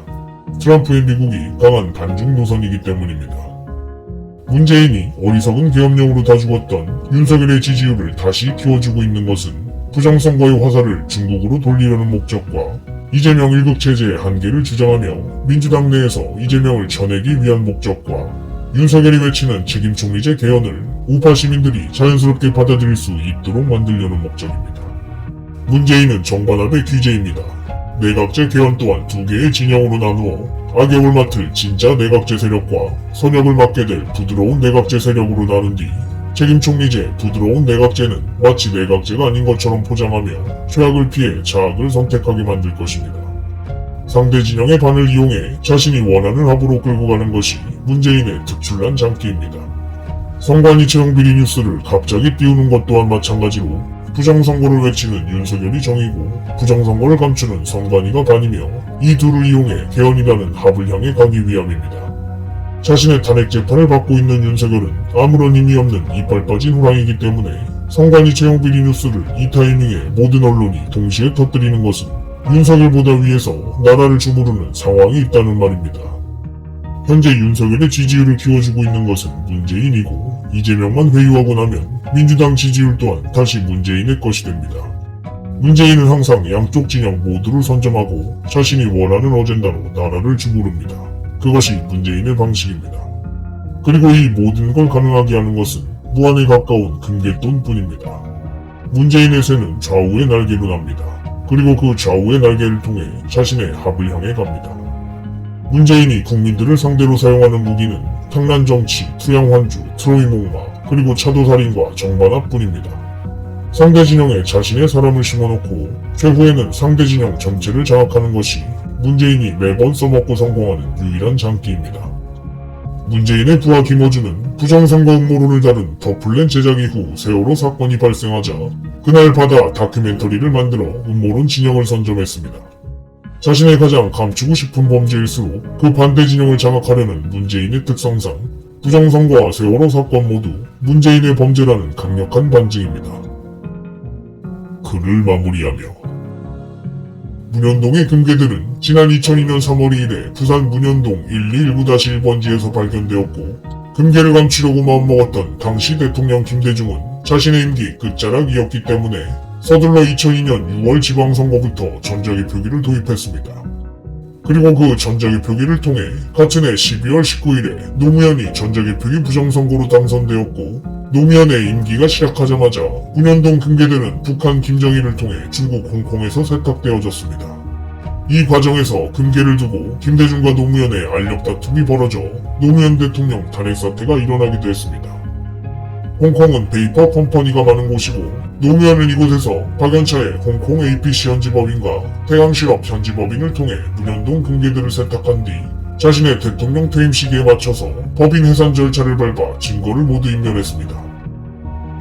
트럼프의 미국이 강한 반중 노선이기 때문입니다. 문재인이 어리석은 계엄령으로 다 죽었던 윤석열의 지지율을 다시 키워주고 있는 것은 부정선거의 화살을 중국으로 돌리려는 목적과 이재명 일극체제의 한계를 주장하며 민주당 내에서 이재명을 쳐내기 위한 목적과 윤석열이 외치는 책임총리제 개헌을 우파 시민들이 자연스럽게 받아들일 수 있도록 만들려는 목적입니다. 문재인은 정반합의 귀재입니다. 내각제 개헌 또한 두 개의 진영으로 나누어 악역을 맡을 진짜 내각제 세력과 선역을 맡게 될 부드러운 내각제 세력으로 나눈 뒤 책임 총리제 부드러운 내각제는 마치 내각제가 아닌 것처럼 포장하며 최악을 피해 자악을 선택하게 만들 것입니다. 상대 진영의 반을 이용해 자신이 원하는 합으로 끌고 가는 것이 문재인의 특출난 장기입니다. 선관위 채용 비리 뉴스를 갑자기 띄우는 것 또한 마찬가지로 부정선거를 외치는 윤석열이 정이고 부정선거를 감추는 선관위가 반이며 이 둘을 이용해 개헌이라는 합을 향해 가기 위함입니다. 자신의 탄핵 재판을 받고 있는 윤석열은 아무런 의미 없는 이빨 빠진 호랑이기 때문에 선관위 채용 비리 뉴스를 이 타이밍에 모든 언론이 동시에 터뜨리는 것은 윤석열보다 위에서 나라를 주무르는 상황이 있다는 말입니다. 현재 윤석열의 지지율을 키워주고 있는 것은 문재인이고 이재명만 회유하고 나면 민주당 지지율 또한 다시 문재인의 것이 됩니다. 문재인은 항상 양쪽 진영 모두를 선점하고 자신이 원하는 어젠다로 나라를 주무릅니다. 그것이 문재인의 방식입니다. 그리고 이 모든 걸 가능하게 하는 것은 무한에 가까운 금괴돈뿐입니다. 문재인의 새는 좌우의 날개로 납니다. 그리고 그 좌우의 날개를 통해 자신의 합을 향해 갑니다. 문재인이 국민들을 상대로 사용하는 무기는 탕란정치, 투양환주, 트로이목마, 그리고 차도살인과 정반합뿐입니다. 상대 진영에 자신의 사람을 심어놓고 최후에는 상대 진영 전체를 장악하는 것이 문재인이 매번 써먹고 성공하는 유일한 장기입니다. 문재인의 부하 김어준은 부정선거 음모론을 다룬 더 플랜 제작 이후 세월호 사건이 발생하자 그날 바다 다큐멘터리를 만들어 음모론 진영을 선점했습니다. 자신의 가장 감추고 싶은 범죄일수록 그 반대 진영을 장악하려는 문재인의 특성상 부정선거와 세월호 사건 모두 문재인의 범죄라는 강력한 반증입니다. 글을 마무리하며 문현동의 금괴들은 지난 2002년 3월 2일에 부산 문현동 1219-1번지에서 발견되었고 금괴를 감추려고 마음먹었던 당시 대통령 김대중은 자신의 임기 끝자락이었기 때문에 서둘러 2002년 6월 지방선거부터 전자기 표기를 도입했습니다. 그리고 그 전자기 표기를 통해 같은 해 12월 19일에 노무현이 전자기 표기 부정선거로 당선되었고 노무현의 임기가 시작하자마자 문현동 금괴들은 북한 김정일을 통해 중국 홍콩에서 세탁되어졌습니다. 이 과정에서 금괴를 두고 김대중과 노무현의 알력 다툼이 벌어져 노무현 대통령 탄핵 사태가 일어나기도 했습니다. 홍콩은 베이퍼 컴퍼니가 많은 곳이고 노무현은 이곳에서 박연차의 홍콩 APC 현지법인과 태양실업 현지법인을 통해 문현동 금괴들을 세탁한 뒤 자신의 대통령 퇴임 시기에 맞춰서 법인 해산 절차를 밟아 증거를 모두 인멸했습니다.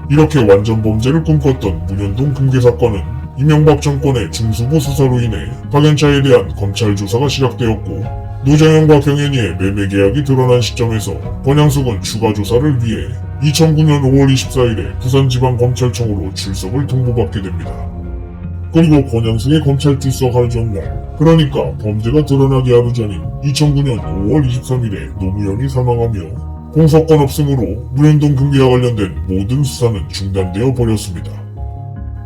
이렇게 완전 범죄를 꿈꿨던 문현동 금괴 사건은 이명박 정권의 중수부 수사로 인해 박연차에 대한 검찰 조사가 시작되었고 노정현과 경연이의 매매 계약이 드러난 시점에서 권양숙은 추가 조사를 위해 2009년 5월 24일에 부산지방검찰청으로 출석을 통보받게 됩니다. 그리고 권양숙의 검찰 출석 하루 전날, 그러니까 범죄가 드러나기 하루 전인 2009년 5월 23일에 노무현이 사망하며 공소권 없음으로 문현동 금괴와 관련된 모든 수사는 중단되어 버렸습니다.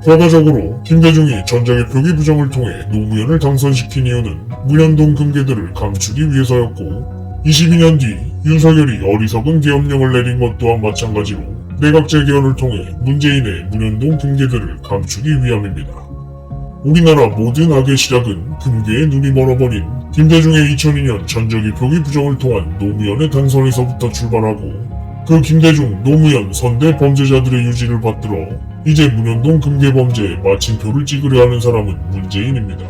결과적으로 김대중이 전자기 표기 부정을 통해 노무현을 당선시킨 이유는 문현동 금괴들을 감추기 위해서였고 22년 뒤 윤석열이 어리석은 계엄령을 내린 것 또한 마찬가지로 내각제 개헌을 통해 문재인의 문현동 금괴들을 감추기 위함입니다. 우리나라 모든 악의 시작은 금괴에 눈이 멀어버린 김대중의 2002년 전자기 표기 부정을 통한 노무현의 당선에서부터 출발하고 그 김대중, 노무현, 선대 범죄자들의 유지를 받들어 이제 문현동 금괴 범죄에 마침표를 찍으려 하는 사람은 문재인입니다.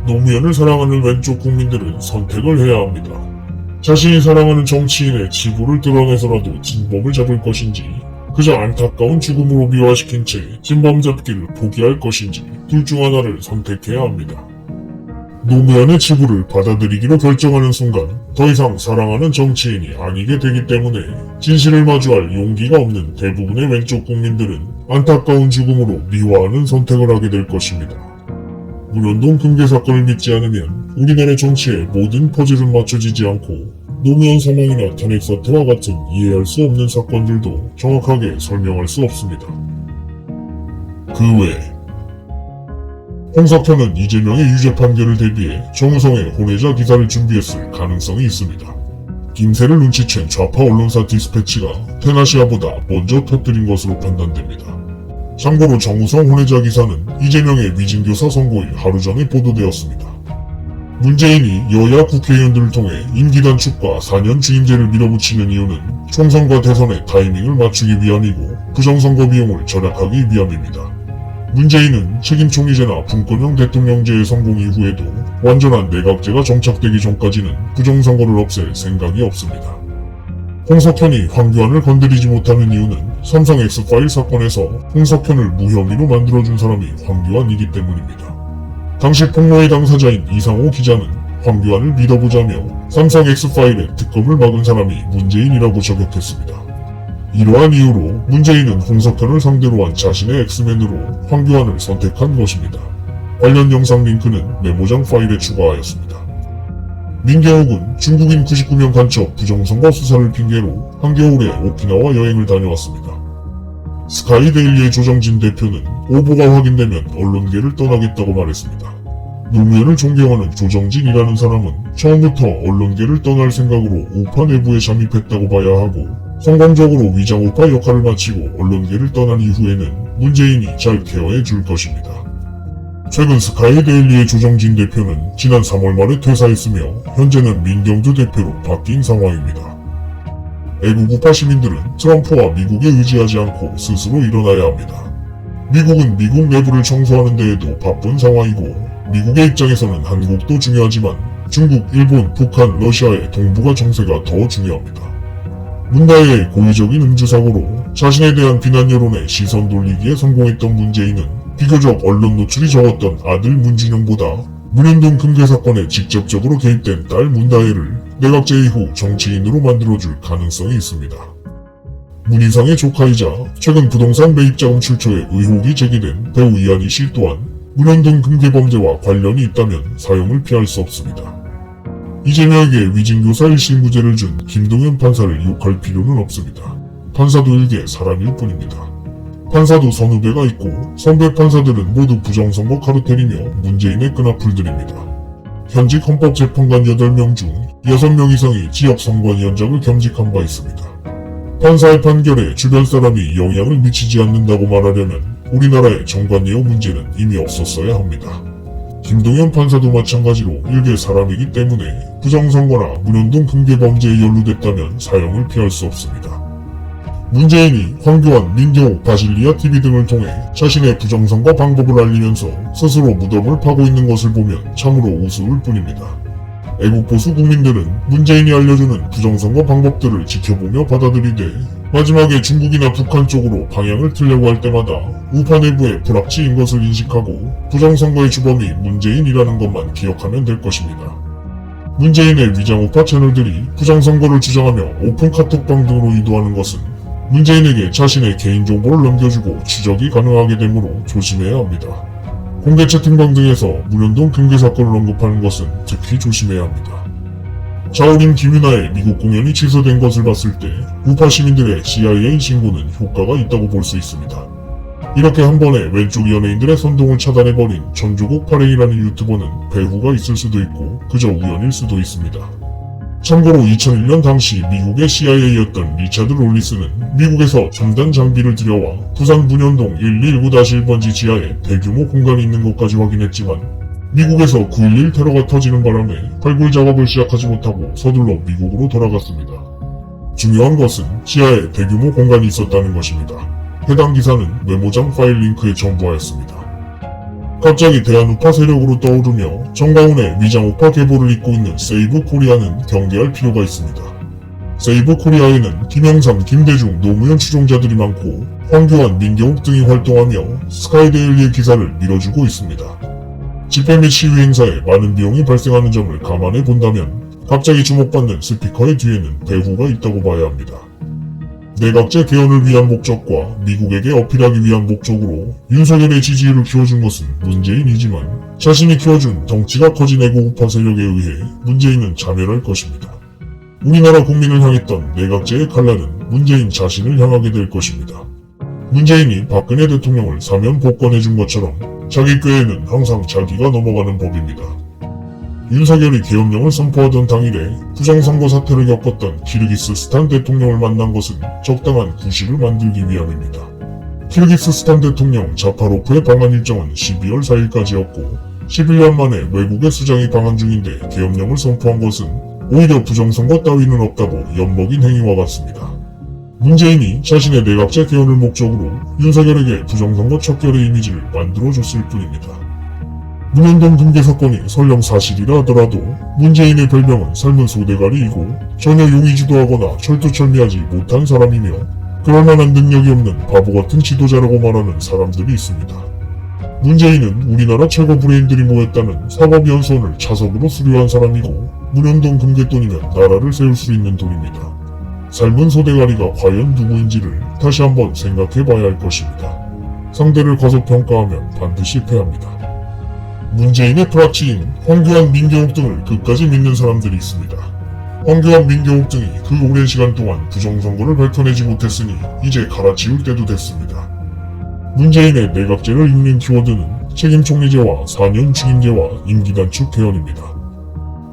노무현을 사랑하는 왼쪽 국민들은 선택을 해야 합니다. 자신이 사랑하는 정치인의 지부를 드러내서라도 진범을 잡을 것인지 그저 안타까운 죽음으로 미화시킨 채 진범 잡기를 포기할 것인지 둘 중 하나를 선택해야 합니다. 노무현의 치부를 받아들이기로 결정하는 순간 더 이상 사랑하는 정치인이 아니게 되기 때문에 진실을 마주할 용기가 없는 대부분의 왼쪽 국민들은 안타까운 죽음으로 미화하는 선택을 하게 될 것입니다. 문현동 금괴 사건을 믿지 않으면 우리나라 정치의 모든 퍼즐은 맞춰지지 않고 노무현 사망이나 탄핵 사태와 같은 이해할 수 없는 사건들도 정확하게 설명할 수 없습니다. 그 외 홍석현은 이재명의 유죄 판결을 대비해 정우성의 혼외자 기사를 준비했을 가능성이 있습니다. 김새를 눈치챈 좌파 언론사 디스패치가 테나시아보다 먼저 터뜨린 것으로 판단됩니다. 참고로 정우성 혼외자 기사는 이재명의 위진교사 선고일 하루 전에 보도되었습니다. 문재인이 여야 국회의원들을 통해 임기 단축과 4년 주임제를 밀어붙이는 이유는 총선과 대선의 타이밍을 맞추기 위함이고 부정선거 비용을 절약하기 위함입니다. 문재인은 책임 총리제나 분권형 대통령제의 성공 이후에도 완전한 내각제가 정착되기 전까지는 부정선거를 없앨 생각이 없습니다. 홍석현이 황교안을 건드리지 못하는 이유는 삼성 X파일 사건에서 홍석현을 무혐의로 만들어준 사람이 황교안이기 때문입니다. 당시 폭로의 당사자인 이상호 기자는 황교안을 믿어보자며 삼성 X파일의 특검을 막은 사람이 문재인이라고 저격했습니다. 이러한 이유로 문재인은 홍석현을 상대로 한 자신의 엑스맨으로 황교안을 선택한 것입니다. 관련 영상 링크는 메모장 파일에 추가하였습니다. 민경욱은 중국인 99명 간첩 부정선거 수사를 핑계로 한겨울에 오키나와 여행을 다녀왔습니다. 스카이데일리의 조정진 대표는 오보가 확인되면 언론계를 떠나겠다고 말했습니다. 노무현을 존경하는 조정진이라는 사람은 처음부터 언론계를 떠날 생각으로 우파 내부에 잠입했다고 봐야 하고 성공적으로 위장우파 역할을 마치고 언론계를 떠난 이후에는 문재인이 잘 케어해 줄 것입니다. 최근 스카이데일리의 조정진 대표는 지난 3월 말에 퇴사했으며 현재는 민경두 대표로 바뀐 상황입니다. 애국 우파 시민들은 트럼프와 미국에 의지하지 않고 스스로 일어나야 합니다. 미국은 미국 내부를 청소하는 데에도 바쁜 상황이고 미국의 입장에서는 한국도 중요하지만 중국, 일본, 북한, 러시아의 동북아 정세가 더 중요합니다. 문다혜의 고의적인 음주사고로 자신에 대한 비난 여론에 시선 돌리기에 성공했던 문재인은 비교적 언론 노출이 적었던 아들 문준영보다 문현동 금괴 사건에 직접적으로 개입된 딸 문다혜를 내각제 이후 정치인으로 만들어줄 가능성이 있습니다. 문희상의 조카이자 최근 부동산 매입자금 출처에 의혹이 제기된 배우 이한희 씨 또한 문현동 금괴 범죄와 관련이 있다면 사형을 피할 수 없습니다. 이재명에게 위진교사 1심 무죄를 준 김동연 판사를 욕할 필요는 없습니다. 판사도 일개 사람일 뿐입니다. 판사도 선후배가 있고 선배 판사들은 모두 부정선거 카르텔이며 문재인의 끈앞풀들입니다. 현직 헌법재판관 8명 중 6명 이상이 지역선관위원장을 겸직한 바 있습니다. 판사의 판결에 주변 사람이 영향을 미치지 않는다고 말하려면 우리나라의 정관예우 문제는 이미 없었어야 합니다. 김동연 판사도 마찬가지로 일개 사람이기 때문에 부정선거나 문현동 금괴 범죄에 연루됐다면 사형을 피할 수 없습니다. 문재인이 황교안, 민경욱, 바실리아 TV 등을 통해 자신의 부정선거 방법을 알리면서 스스로 무덤을 파고 있는 것을 보면 참으로 우스울 뿐입니다. 애국보수 국민들은 문재인이 알려주는 부정선거 방법들을 지켜보며 받아들이되 마지막에 중국이나 북한 쪽으로 방향을 틀려고 할 때마다 우파 내부의 불합치인 것을 인식하고 부정선거의 주범이 문재인이라는 것만 기억하면 될 것입니다. 문재인의 위장우파 채널들이 부정선거를 주장하며 오픈 카톡방 등으로 이도하는 것은 문재인에게 자신의 개인정보를 넘겨주고 추적이 가능하게 되므로 조심해야 합니다. 공개 채팅방 등에서 문현동 금괴 사건을 언급하는 것은 특히 조심해야 합니다. 자우림 김윤아의 미국 공연이 취소된 것을 봤을 때 우파 시민들의 CIA 신고는 효과가 있다고 볼 수 있습니다. 이렇게 한 번에 왼쪽 연예인들의 선동을 차단해버린 전조국 파랭이라는 유튜버는 배후가 있을 수도 있고 그저 우연일 수도 있습니다. 참고로 2001년 당시 미국의 CIA였던 리차드 롤리스는 미국에서 첨단 장비를 들여와 부산 문현동 119-1번지 지하에 대규모 공간이 있는 것까지 확인했지만 미국에서 9.11 테러가 터지는 바람에 발굴 작업을 시작하지 못하고 서둘러 미국으로 돌아갔습니다. 중요한 것은 지하에 대규모 공간이 있었다는 것입니다. 해당 기사는 메모장 파일 링크에 첨부하였습니다. 갑자기 대한우파 세력으로 떠오르며 정가운의 위장우파 계보를 잇고 있는 세이브 코리아는 경계할 필요가 있습니다. 세이브 코리아에는 김영삼, 김대중, 노무현 추종자들이 많고 황교안, 민경욱 등이 활동하며 스카이데일리의 기사를 밀어주고 있습니다. 집회 및 시위 행사에 많은 비용이 발생하는 점을 감안해 본다면 갑자기 주목받는 스피커의 뒤에는 배후가 있다고 봐야 합니다. 내각제 개헌을 위한 목적과 미국에게 어필하기 위한 목적으로 윤석열의 지지율을 키워준 것은 문재인이지만 자신이 키워준 덩치가 커진 애국우파 세력에 의해 문재인은 자멸할 것입니다. 우리나라 국민을 향했던 내각제의 칼날은 문재인 자신을 향하게 될 것입니다. 문재인이 박근혜 대통령을 사면 복권해준 것처럼 자기 꾀에는 항상 자기가 넘어가는 법입니다. 윤석열이 계엄령을 선포하던 당일에 부정선거 사태를 겪었던 키르기스스탄 대통령을 만난 것은 적당한 구실을 만들기 위함입니다. 키르기스스탄 대통령 자파로프의 방한 일정은 12월 4일까지였고 11년 만에 외국의 수장이 방한 중인데 계엄령을 선포한 것은 오히려 부정선거 따위는 없다고 엿먹인 행위와 같습니다. 문재인이 자신의 내각제 개헌을 목적으로 윤석열에게 부정선거 척결의 이미지를 만들어줬을 뿐입니다. 문현동 금괴 사건이 설령 사실이라 하더라도 문재인의 별명은 삶은 소대가리이고 전혀 용의지도 하거나 철두철미하지 못한 사람이며 그럴만한 능력이 없는 바보같은 지도자라고 말하는 사람들이 있습니다. 문재인은 우리나라 최고 브레인들이 모였다는 사법연수원을 차석으로 수료한 사람이고 문현동 금괴돈이면 나라를 세울 수 있는 돈입니다. 삶은 소대가리가 과연 누구인지를 다시 한번 생각해봐야 할 것입니다. 상대를 과소평가하면 반드시 패합니다. 문재인의 프락치인 황교안, 민경욱 등을 끝까지 믿는 사람들이 있습니다. 황교안, 민경욱 등이 그 오랜 시간 동안 부정선거를 밝혀내지 못했으니 이제 갈아치울 때도 됐습니다. 문재인의 내각제를 읽는 키워드는 책임총리제와 4년 중임제와 임기단축 개헌입니다.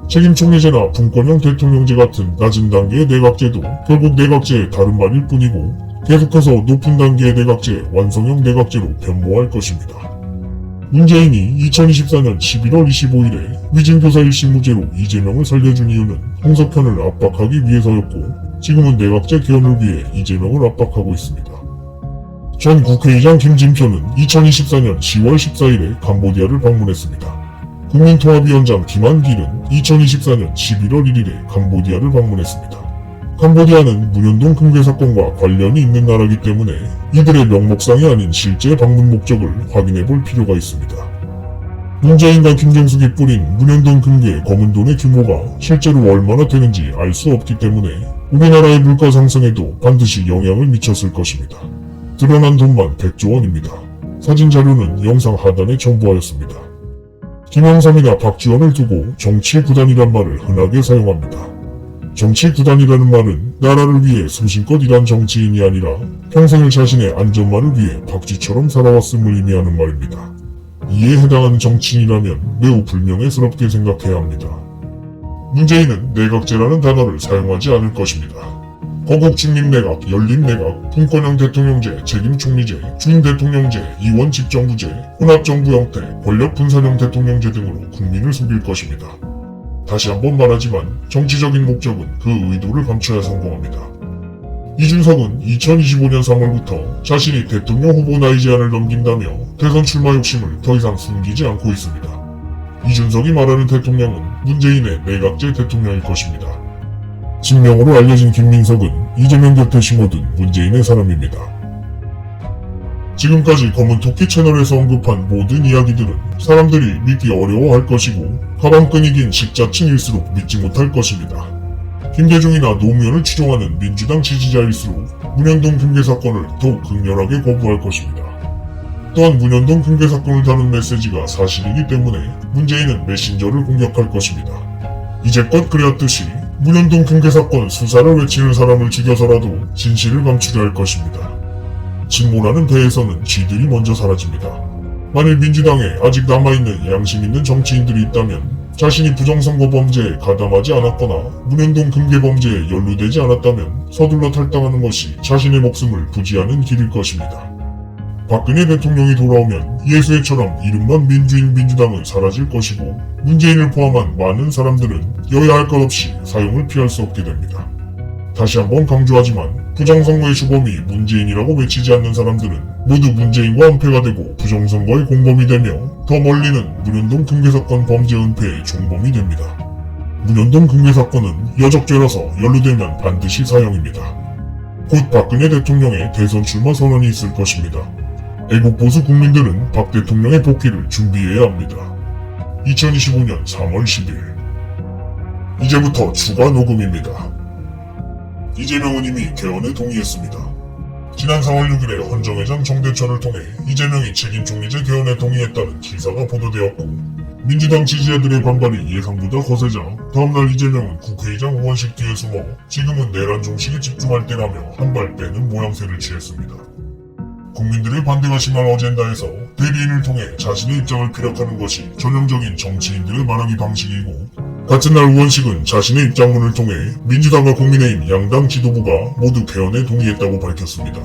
책임총리제나 분권형 대통령제 같은 낮은 단계의 내각제도 결국 내각제의 다른 말일 뿐이고 계속해서 높은 단계의 내각제, 완성형 내각제로 변모할 것입니다. 문재인이 2024년 11월 25일에 위증교사 1심 무죄로 이재명을 살려준 이유는 홍석현을 압박하기 위해서였고 지금은 내각제 개헌을 위해 이재명을 압박하고 있습니다. 전 국회의장 김진표는 2024년 10월 14일에 캄보디아를 방문했습니다. 국민통합위원장 김한길은 2024년 11월 1일에 캄보디아를 방문했습니다. 캄보디아는 문현동 금괴 사건과 관련이 있는 나라이기 때문에 이들의 명목상이 아닌 실제 방문 목적을 확인해 볼 필요가 있습니다. 문재인과 김정숙이 뿌린 문현동 금괴 검은 돈의 규모가 실제로 얼마나 되는지 알 수 없기 때문에 우리나라의 물가 상승에도 반드시 영향을 미쳤을 것입니다. 드러난 돈만 100조 원입니다. 사진 자료는 영상 하단에 첨부하였습니다. 김영삼이나 박지원을 두고 정치 구단이란 말을 흔하게 사용합니다. 정치 구단이라는 말은 나라를 위해 소신껏 일한 정치인이 아니라 평생을 자신의 안전만을 위해 박쥐처럼 살아왔음을 의미하는 말입니다. 이에 해당하는 정치인이라면 매우 불명예스럽게 생각해야 합니다. 문재인은 내각제라는 단어를 사용하지 않을 것입니다. 거국중립내각, 연립내각, 분권형 대통령제, 책임총리제, 주임대통령제, 이원집정부제, 혼합정부 형태, 권력분산형 대통령제 등으로 국민을 속일 것입니다. 다시 한번 말하지만 정치적인 목적은 그 의도를 감춰야 성공합니다. 이준석은 2025년 3월부터 자신이 대통령 후보 나이 제한을 넘긴다며 대선 출마 욕심을 더 이상 숨기지 않고 있습니다. 이준석이 말하는 대통령은 문재인의 내각제 대통령일 것입니다. 진명으로 알려진 김민석은 이재명 곁에 심어둔 문재인의 사람입니다. 지금까지 검은토끼 채널에서 언급한 모든 이야기들은 사람들이 믿기 어려워할 것이고 가방끈이 긴 식자층일수록 믿지 못할 것입니다. 김대중이나 노무현을 추종하는 민주당 지지자일수록 문현동 금괴 사건을 더욱 극렬하게 거부할 것입니다. 또한 문현동 금괴 사건을 다룬 메시지가 사실이기 때문에 문재인은 메신저를 공격할 것입니다. 이제껏 그래왔듯이 문현동 금괴 사건 수사를 외치는 사람을 죽여서라도 진실을 감추려 할 것입니다. 진모라는 배에서는 쥐들이 먼저 사라집니다. 만일 민주당에 아직 남아있는 양심 있는 정치인들이 있다면 자신이 부정선거 범죄에 가담하지 않았거나 문현동 금괴 범죄에 연루되지 않았다면 서둘러 탈당하는 것이 자신의 목숨을 부지하는 길일 것입니다. 박근혜 대통령이 돌아오면 예수회처럼 이름만 민주인 민주당은 사라질 것이고 문재인을 포함한 많은 사람들은 여야 할 것 없이 사용을 피할 수 없게 됩니다. 다시 한번 강조하지만 부정선거의 주범이 문재인이라고 외치지 않는 사람들은 모두 문재인과 은폐가 되고 부정선거의 공범이 되며 더 멀리는 문현동 금괴 사건 범죄 은폐의 종범이 됩니다. 문현동 금괴 사건은 여적죄라서 연루되면 반드시 사형입니다. 곧 박근혜 대통령의 대선 출마 선언이 있을 것입니다. 애국보수 국민들은 박 대통령의 복귀를 준비해야 합니다. 2025년 3월 10일 이제부터 추가 녹음입니다. 이재명은 이미 개헌에 동의했습니다. 지난 4월 6일에 헌정회장 정대천을 통해 이재명이 책임총리제 개헌에 동의했다는 기사가 보도되었고 민주당 지지자들의 반발이 예상보다 거세자 다음날 이재명은 국회의장 의원실 뒤에 숨어 지금은 내란 종식에 집중할 때라며 한 발 빼는 모양새를 취했습니다. 국민들의 반대가 심한 어젠다에서 대리인을 통해 자신의 입장을 피력하는 것이 전형적인 정치인들의 말하기 방식이고 같은 날 의원식은 자신의 입장문을 통해 민주당과 국민의힘 양당 지도부가 모두 개헌에 동의했다고 밝혔습니다.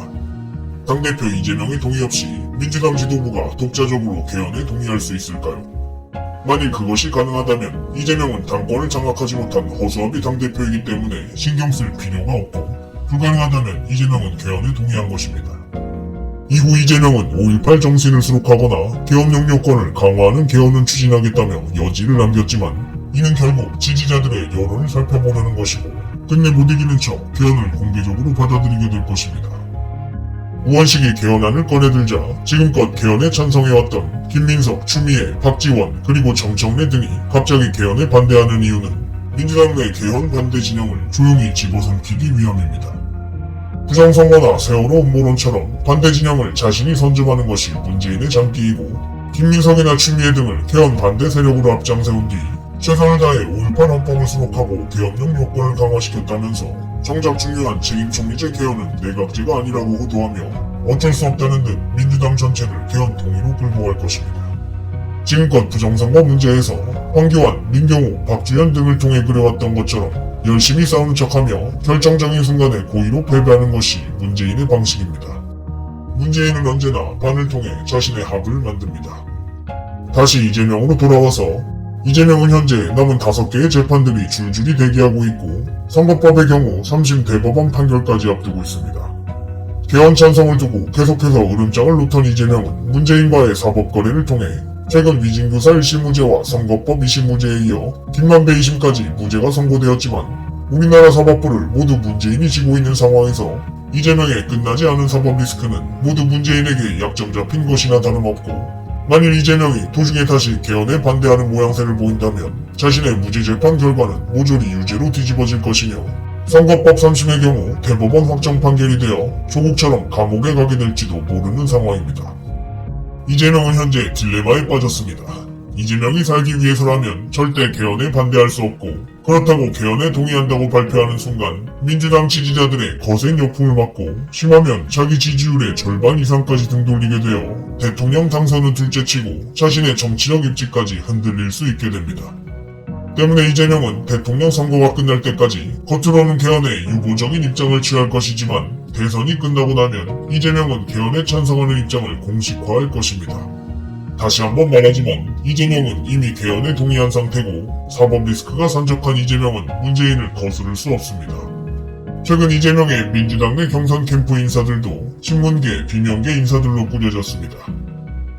당대표 이재명의 동의 없이 민주당 지도부가 독자적으로 개헌에 동의할 수 있을까요? 만일 그것이 가능하다면 이재명은 당권을 장악하지 못한 허수아비 당대표이기 때문에 신경 쓸 필요가 없고, 불가능하다면 이재명은 개헌에 동의한 것입니다. 이후 이재명은 5.18 정신을 수록하거나 개헌 영유권을 강화하는 개헌은 추진하겠다며 여지를 남겼지만, 이는 결국 지지자들의 여론을 살펴보려는 것이고, 끝내 못 이기는 척 개헌을 공개적으로 받아들이게 될 것입니다. 우원식이 개헌안을 꺼내들자 지금껏 개헌에 찬성해왔던 김민석, 추미애, 박지원, 그리고 정청래 등이 갑자기 개헌에 반대하는 이유는 민주당 내 개헌 반대 진영을 조용히 집어삼키기 위함입니다. 부정선거나 세월호 음모론처럼 반대 진영을 자신이 선점하는 것이 문재인의 장기이고, 김민석이나 추미애 등을 개헌 반대 세력으로 앞장세운 뒤 최선을 다해 5.18 헌법을 수록하고 개헌령 요건을 강화시켰다면서 정작 중요한 책임총리제 개헌은 내각제가 아니라고 호도하며 어쩔 수 없다는 듯 민주당 전체를 개헌 동의로 끌고 갈 것입니다. 지금껏 부정선거 문제에서 황교안, 민경호, 박주현 등을 통해 그려왔던 것처럼 열심히 싸우는 척하며 결정적인 순간에 고의로 패배하는 것이 문재인의 방식입니다. 문재인은 언제나 반을 통해 자신의 합을 만듭니다. 다시 이재명으로 돌아와서 이재명은 현재 남은 5개의 재판들이 줄줄이 대기하고 있고, 선거법의 경우 3심 대법원 판결까지 앞두고 있습니다. 개헌 찬성을 두고 계속해서 으름장을 놓던 이재명은 문재인과의 사법거래를 통해 최근 위진교사 1심 무죄와 선거법 2심 무죄에 이어 김만배 2심까지 무죄가 선고되었지만, 우리나라 사법부를 모두 문재인이 지고 있는 상황에서 이재명의 끝나지 않은 사법 리스크는 모두 문재인에게 약점 잡힌 것이나 다름없고, 만일 이재명이 도중에 다시 개헌에 반대하는 모양새를 보인다면 자신의 무죄 재판 결과는 모조리 유죄로 뒤집어질 것이며, 선거법 3심의 경우 대법원 확정 판결이 되어 조국처럼 감옥에 가게 될지도 모르는 상황입니다. 이재명은 현재 딜레마에 빠졌습니다. 이재명이 살기 위해서라면 절대 개헌에 반대할 수 없고, 그렇다고 개헌에 동의한다고 발표하는 순간 민주당 지지자들의 거센 역풍을 맞고, 심하면 자기 지지율의 절반 이상까지 등돌리게 되어 대통령 당선은 둘째치고 자신의 정치적 입지까지 흔들릴 수 있게 됩니다. 때문에 이재명은 대통령 선거가 끝날 때까지 겉으로는 개헌에 유보적인 입장을 취할 것이지만, 대선이 끝나고 나면 이재명은 개헌에 찬성하는 입장을 공식화할 것입니다. 다시 한번 말하지만 이재명은 이미 개헌에 동의한 상태고, 사법 리스크가 산적한 이재명은 문재인을 거스를 수 없습니다. 최근 이재명의 민주당 내 경선 캠프 인사들도 친문계, 비명계 인사들로 꾸려졌습니다.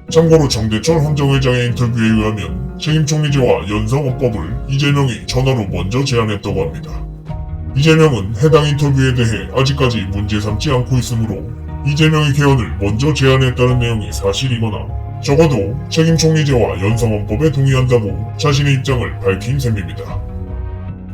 참고로 정대철 헌정회장의 인터뷰에 의하면 책임총리제와 연성헌법을 이재명이 전화로 먼저 제안했다고 합니다. 이재명은 해당 인터뷰에 대해 아직까지 문제 삼지 않고 있으므로 이재명이 개헌을 먼저 제안했다는 내용이 사실이거나, 적어도 책임총리제와 연성헌법에 동의한다고 자신의 입장을 밝힌 셈입니다.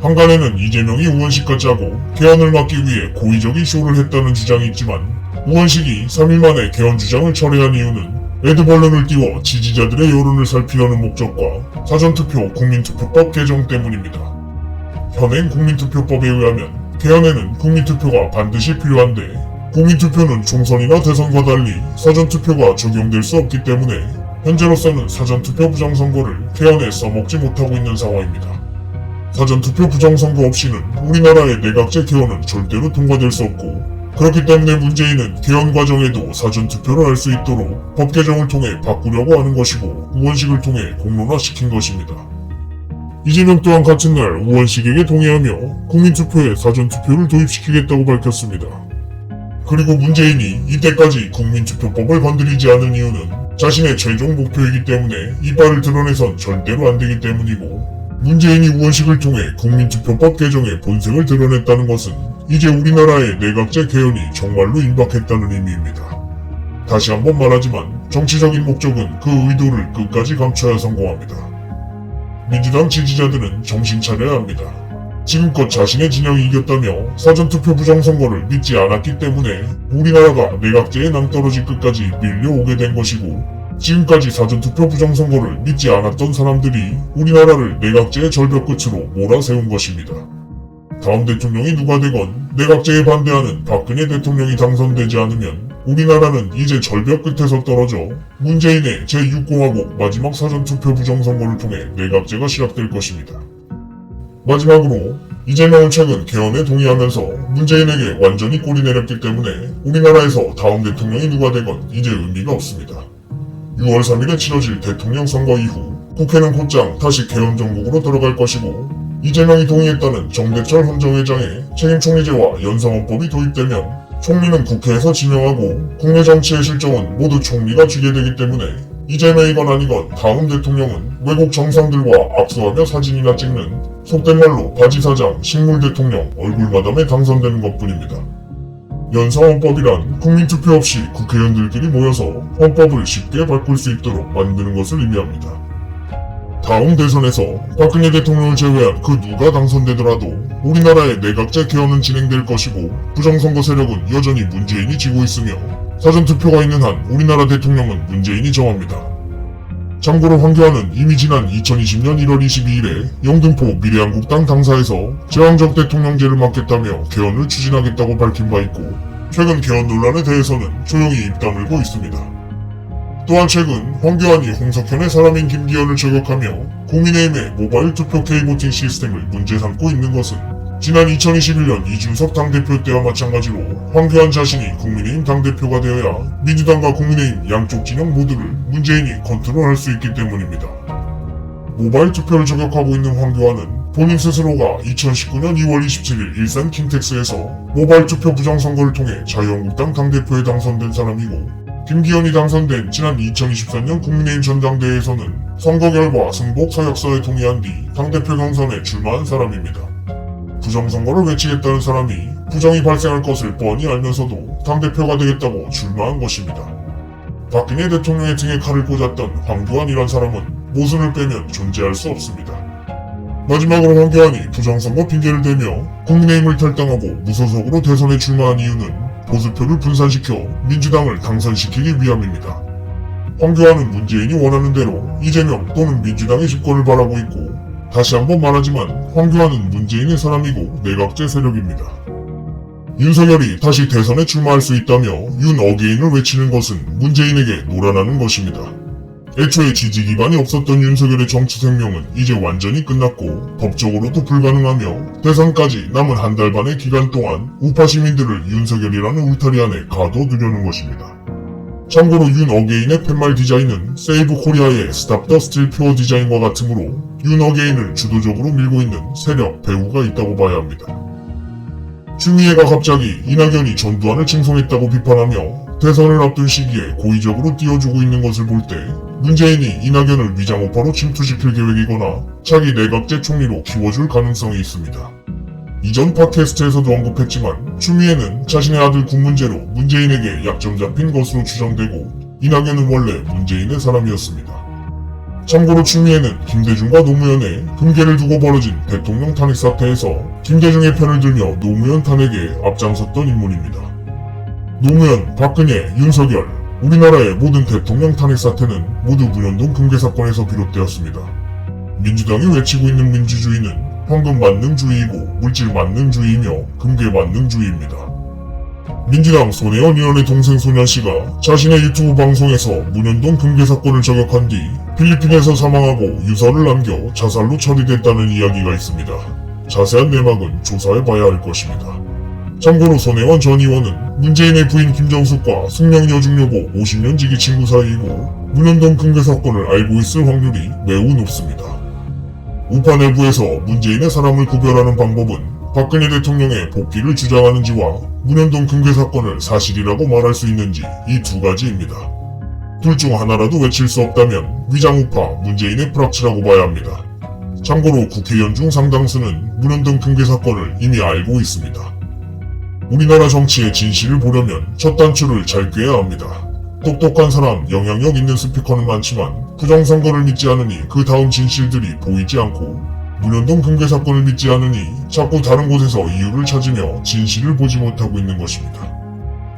한간에는 이재명이 우원식과 짜고 개헌을 막기 위해 고의적인 쇼를 했다는 주장이 있지만, 우원식이 3일 만에 개헌 주장을 철회한 이유는 레드벌룬을 띄워 지지자들의 여론을 살피려는 목적과 사전투표 국민투표법 개정 때문입니다. 현행 국민투표법에 의하면 개헌에는 국민투표가 반드시 필요한데, 국민투표는 총선이나 대선과 달리 사전투표가 적용될 수 없기 때문에 현재로서는 사전투표 부정선거를 개헌에 써먹지 못하고 있는 상황입니다. 사전투표 부정선거 없이는 우리나라의 내각제 개헌은 절대로 통과될 수 없고, 그렇기 때문에 문재인은 개헌 과정에도 사전투표를 할 수 있도록 법 개정을 통해 바꾸려고 하는 것이고, 우원식을 통해 공론화시킨 것입니다. 이재명 또한 같은 날 우원식에게 동의하며 국민투표에 사전투표를 도입시키겠다고 밝혔습니다. 그리고 문재인이 이때까지 국민투표법을 건드리지 않은 이유는 자신의 최종 목표이기 때문에 이빨을 드러내선 절대로 안되기 때문이고, 문재인이 우원식을 통해 국민투표법 개정의 본색을 드러냈다는 것은 이제 우리나라의 내각제 개헌이 정말로 임박했다는 의미입니다. 다시 한번 말하지만 정치적인 목적은 그 의도를 끝까지 감춰야 성공합니다. 민주당 지지자들은 정신 차려야 합니다. 지금껏 자신의 진영이 이겼다며 사전투표 부정선거를 믿지 않았기 때문에 우리나라가 내각제에 낭떠러지 끝까지 밀려오게 된 것이고, 지금까지 사전투표 부정선거를 믿지 않았던 사람들이 우리나라를 내각제의 절벽 끝으로 몰아세운 것입니다. 다음 대통령이 누가 되건 내각제에 반대하는 박근혜 대통령이 당선되지 않으면 우리나라는 이제 절벽 끝에서 떨어져 문재인의 제6공화국 마지막 사전투표 부정선거를 통해 내각제가 시작될 것입니다. 마지막으로 이재명은 최근 개헌에 동의하면서 문재인에게 완전히 꼬리 내렸기 때문에 우리나라에서 다음 대통령이 누가 되건 이제 의미가 없습니다. 6월 3일에 치러질 대통령 선거 이후 국회는 곧장 다시 개헌 정국으로 들어갈 것이고 이재명이 동의했다는 정대철 헌정회장의 책임 총리제와 연상헌법이 도입되면 총리는 국회에서 지명하고 국내 정치의 실정은 모두 총리가 쥐게 되기 때문에 이재명이건 아니건 다음 대통령은 외국 정상들과 악수하며 사진이나 찍는 속된 말로 바지사장 식물 대통령 얼굴마담에 당선되는 것뿐입니다. 연상헌법이란 국민투표 없이 국회의원들끼리 모여서 헌법을 쉽게 바꿀 수 있도록 만드는 것을 의미합니다. 다음 대선에서 박근혜 대통령을 제외한 그 누가 당선되더라도 우리나라의 내각제 개헌은 진행될 것이고 부정선거 세력은 여전히 문재인이 지고 있으며 사전투표가 있는 한 우리나라 대통령은 문재인이 정합니다. 참고로 황교안은 이미 지난 2020년 1월 22일에 영등포 미래한국당 당사에서 제왕적 대통령제를 막겠다며 개헌을 추진하겠다고 밝힌 바 있고 최근 개헌 논란에 대해서는 조용히 입 다물고 있습니다. 또한 최근 황교안이 홍석현의 사람인 김기현을 저격하며 국민의힘의 모바일 투표 K보팅 시스템을 문제 삼고 있는 것은 지난 2021년 이준석 당대표 때와 마찬가지로 황교안 자신이 국민의힘 당대표가 되어야 민주당과 국민의힘 양쪽 진영 모두를 문재인이 컨트롤할 수 있기 때문입니다. 모바일 투표를 저격하고 있는 황교안은 본인 스스로가 2019년 2월 27일 일산 킨텍스에서 모바일 투표 부정선거를 통해 자유한국당 당대표에 당선된 사람이고 김기현이 당선된 지난 2024년 국민의힘 전당대회에서는 선거 결과 승복 서약서에 동의한 뒤 당대표 경선에 출마한 사람입니다. 부정선거를 외치겠다는 사람이 부정이 발생할 것을 뻔히 알면서도 당대표가 되겠다고 출마한 것입니다. 박근혜 대통령의 등에 칼을 꽂았던 황교안이란 사람은 모순을 빼면 존재할 수 없습니다. 마지막으로 황교안이 부정선거 핑계를 대며 국민의힘을 탈당하고 무소속으로 대선에 출마한 이유는 보수표를 분산시켜 민주당을 당선시키기 위함입니다. 황교안은 문재인이 원하는 대로 이재명 또는 민주당의 집권을 바라고 있고 다시 한번 말하지만 황교안은 문재인의 사람이고 내각제 세력입니다. 윤석열이 다시 대선에 출마할 수 있다며 윤 어게인을 외치는 것은 문재인에게 놀아나는 것입니다. 애초에 지지 기반이 없었던 윤석열의 정치 생명은 이제 완전히 끝났고 법적으로도 불가능하며 대선까지 남은 한 달 반의 기간 동안 우파 시민들을 윤석열이라는 울타리 안에 가둬두려는 것입니다. 참고로 윤 어게인의 팻말 디자인은 세이브 코리아의 스탑 더 스틸 퓨어 디자인과 같으므로 윤 어게인을 주도적으로 밀고 있는 세력 배후가 있다고 봐야 합니다. 추미애가 갑자기 이낙연이 전두환을 칭송했다고 비판하며 대선을 앞둔 시기에 고의적으로 띄워주고 있는 것을 볼 때 문재인이 이낙연을 위장우파로 침투시킬 계획이거나 차기 내각제 총리로 키워줄 가능성이 있습니다. 이전 팟캐스트에서도 언급했지만 추미애는 자신의 아들 국문제로 문재인에게 약점 잡힌 것으로 추정되고 이낙연은 원래 문재인의 사람이었습니다. 참고로 추미애는 김대중과 노무현의 금계를 두고 벌어진 대통령 탄핵 사태에서 김대중의 편을 들며 노무현 탄핵에 앞장섰던 인물입니다. 노무현, 박근혜, 윤석열, 우리나라의 모든 대통령 탄핵 사태는 모두 문현동 금괴 사건에서 비롯되었습니다. 민주당이 외치고 있는 민주주의는 황금 만능주의이고 물질 만능주의이며 금괴 만능주의입니다. 민주당 손혜원 의원의 동생 소년씨가 자신의 유튜브 방송에서 문현동 금괴 사건을 저격한 뒤 필리핀에서 사망하고 유서를 남겨 자살로 처리됐다는 이야기가 있습니다. 자세한 내막은 조사해봐야 할 것입니다. 참고로 손혜원 전 의원은 문재인의 부인 김정숙과 숙명 여중여고 50년 지기 친구 사이이고 문현동 금괴 사건을 알고 있을 확률이 매우 높습니다. 우파 내부에서 문재인의 사람을 구별하는 방법은 박근혜 대통령의 복귀를 주장하는지와 문현동 금괴 사건을 사실이라고 말할 수 있는지 이 두 가지입니다. 둘 중 하나라도 외칠 수 없다면 위장우파 문재인의 프락치라고 봐야 합니다. 참고로 국회의원 중 상당수는 문현동 금괴 사건을 이미 알고 있습니다. 우리나라 정치의 진실을 보려면 첫 단추를 잘 꿰야 합니다. 똑똑한 사람, 영향력 있는 스피커는 많지만 부정선거를 믿지 않으니 그 다음 진실들이 보이지 않고 문현동 금괴 사건을 믿지 않으니 자꾸 다른 곳에서 이유를 찾으며 진실을 보지 못하고 있는 것입니다.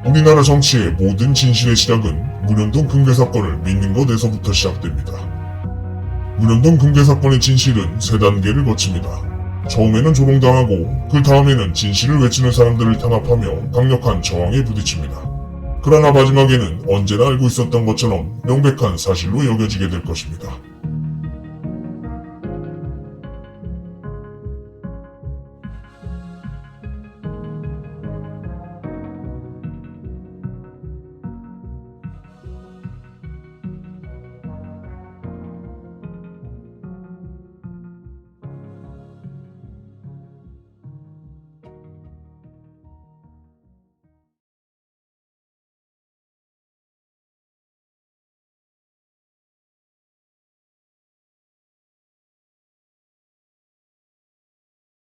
우리나라 정치의 모든 진실의 시작은 문현동 금괴 사건을 믿는 것에서부터 시작됩니다. 문현동 금괴 사건의 진실은 세 단계를 거칩니다. 처음에는 조롱당하고 그 다음에는 진실을 외치는 사람들을 탄압하며 강력한 저항에 부딪힙니다. 그러나 마지막에는 언제나 알고 있었던 것처럼 명백한 사실로 여겨지게 될 것입니다.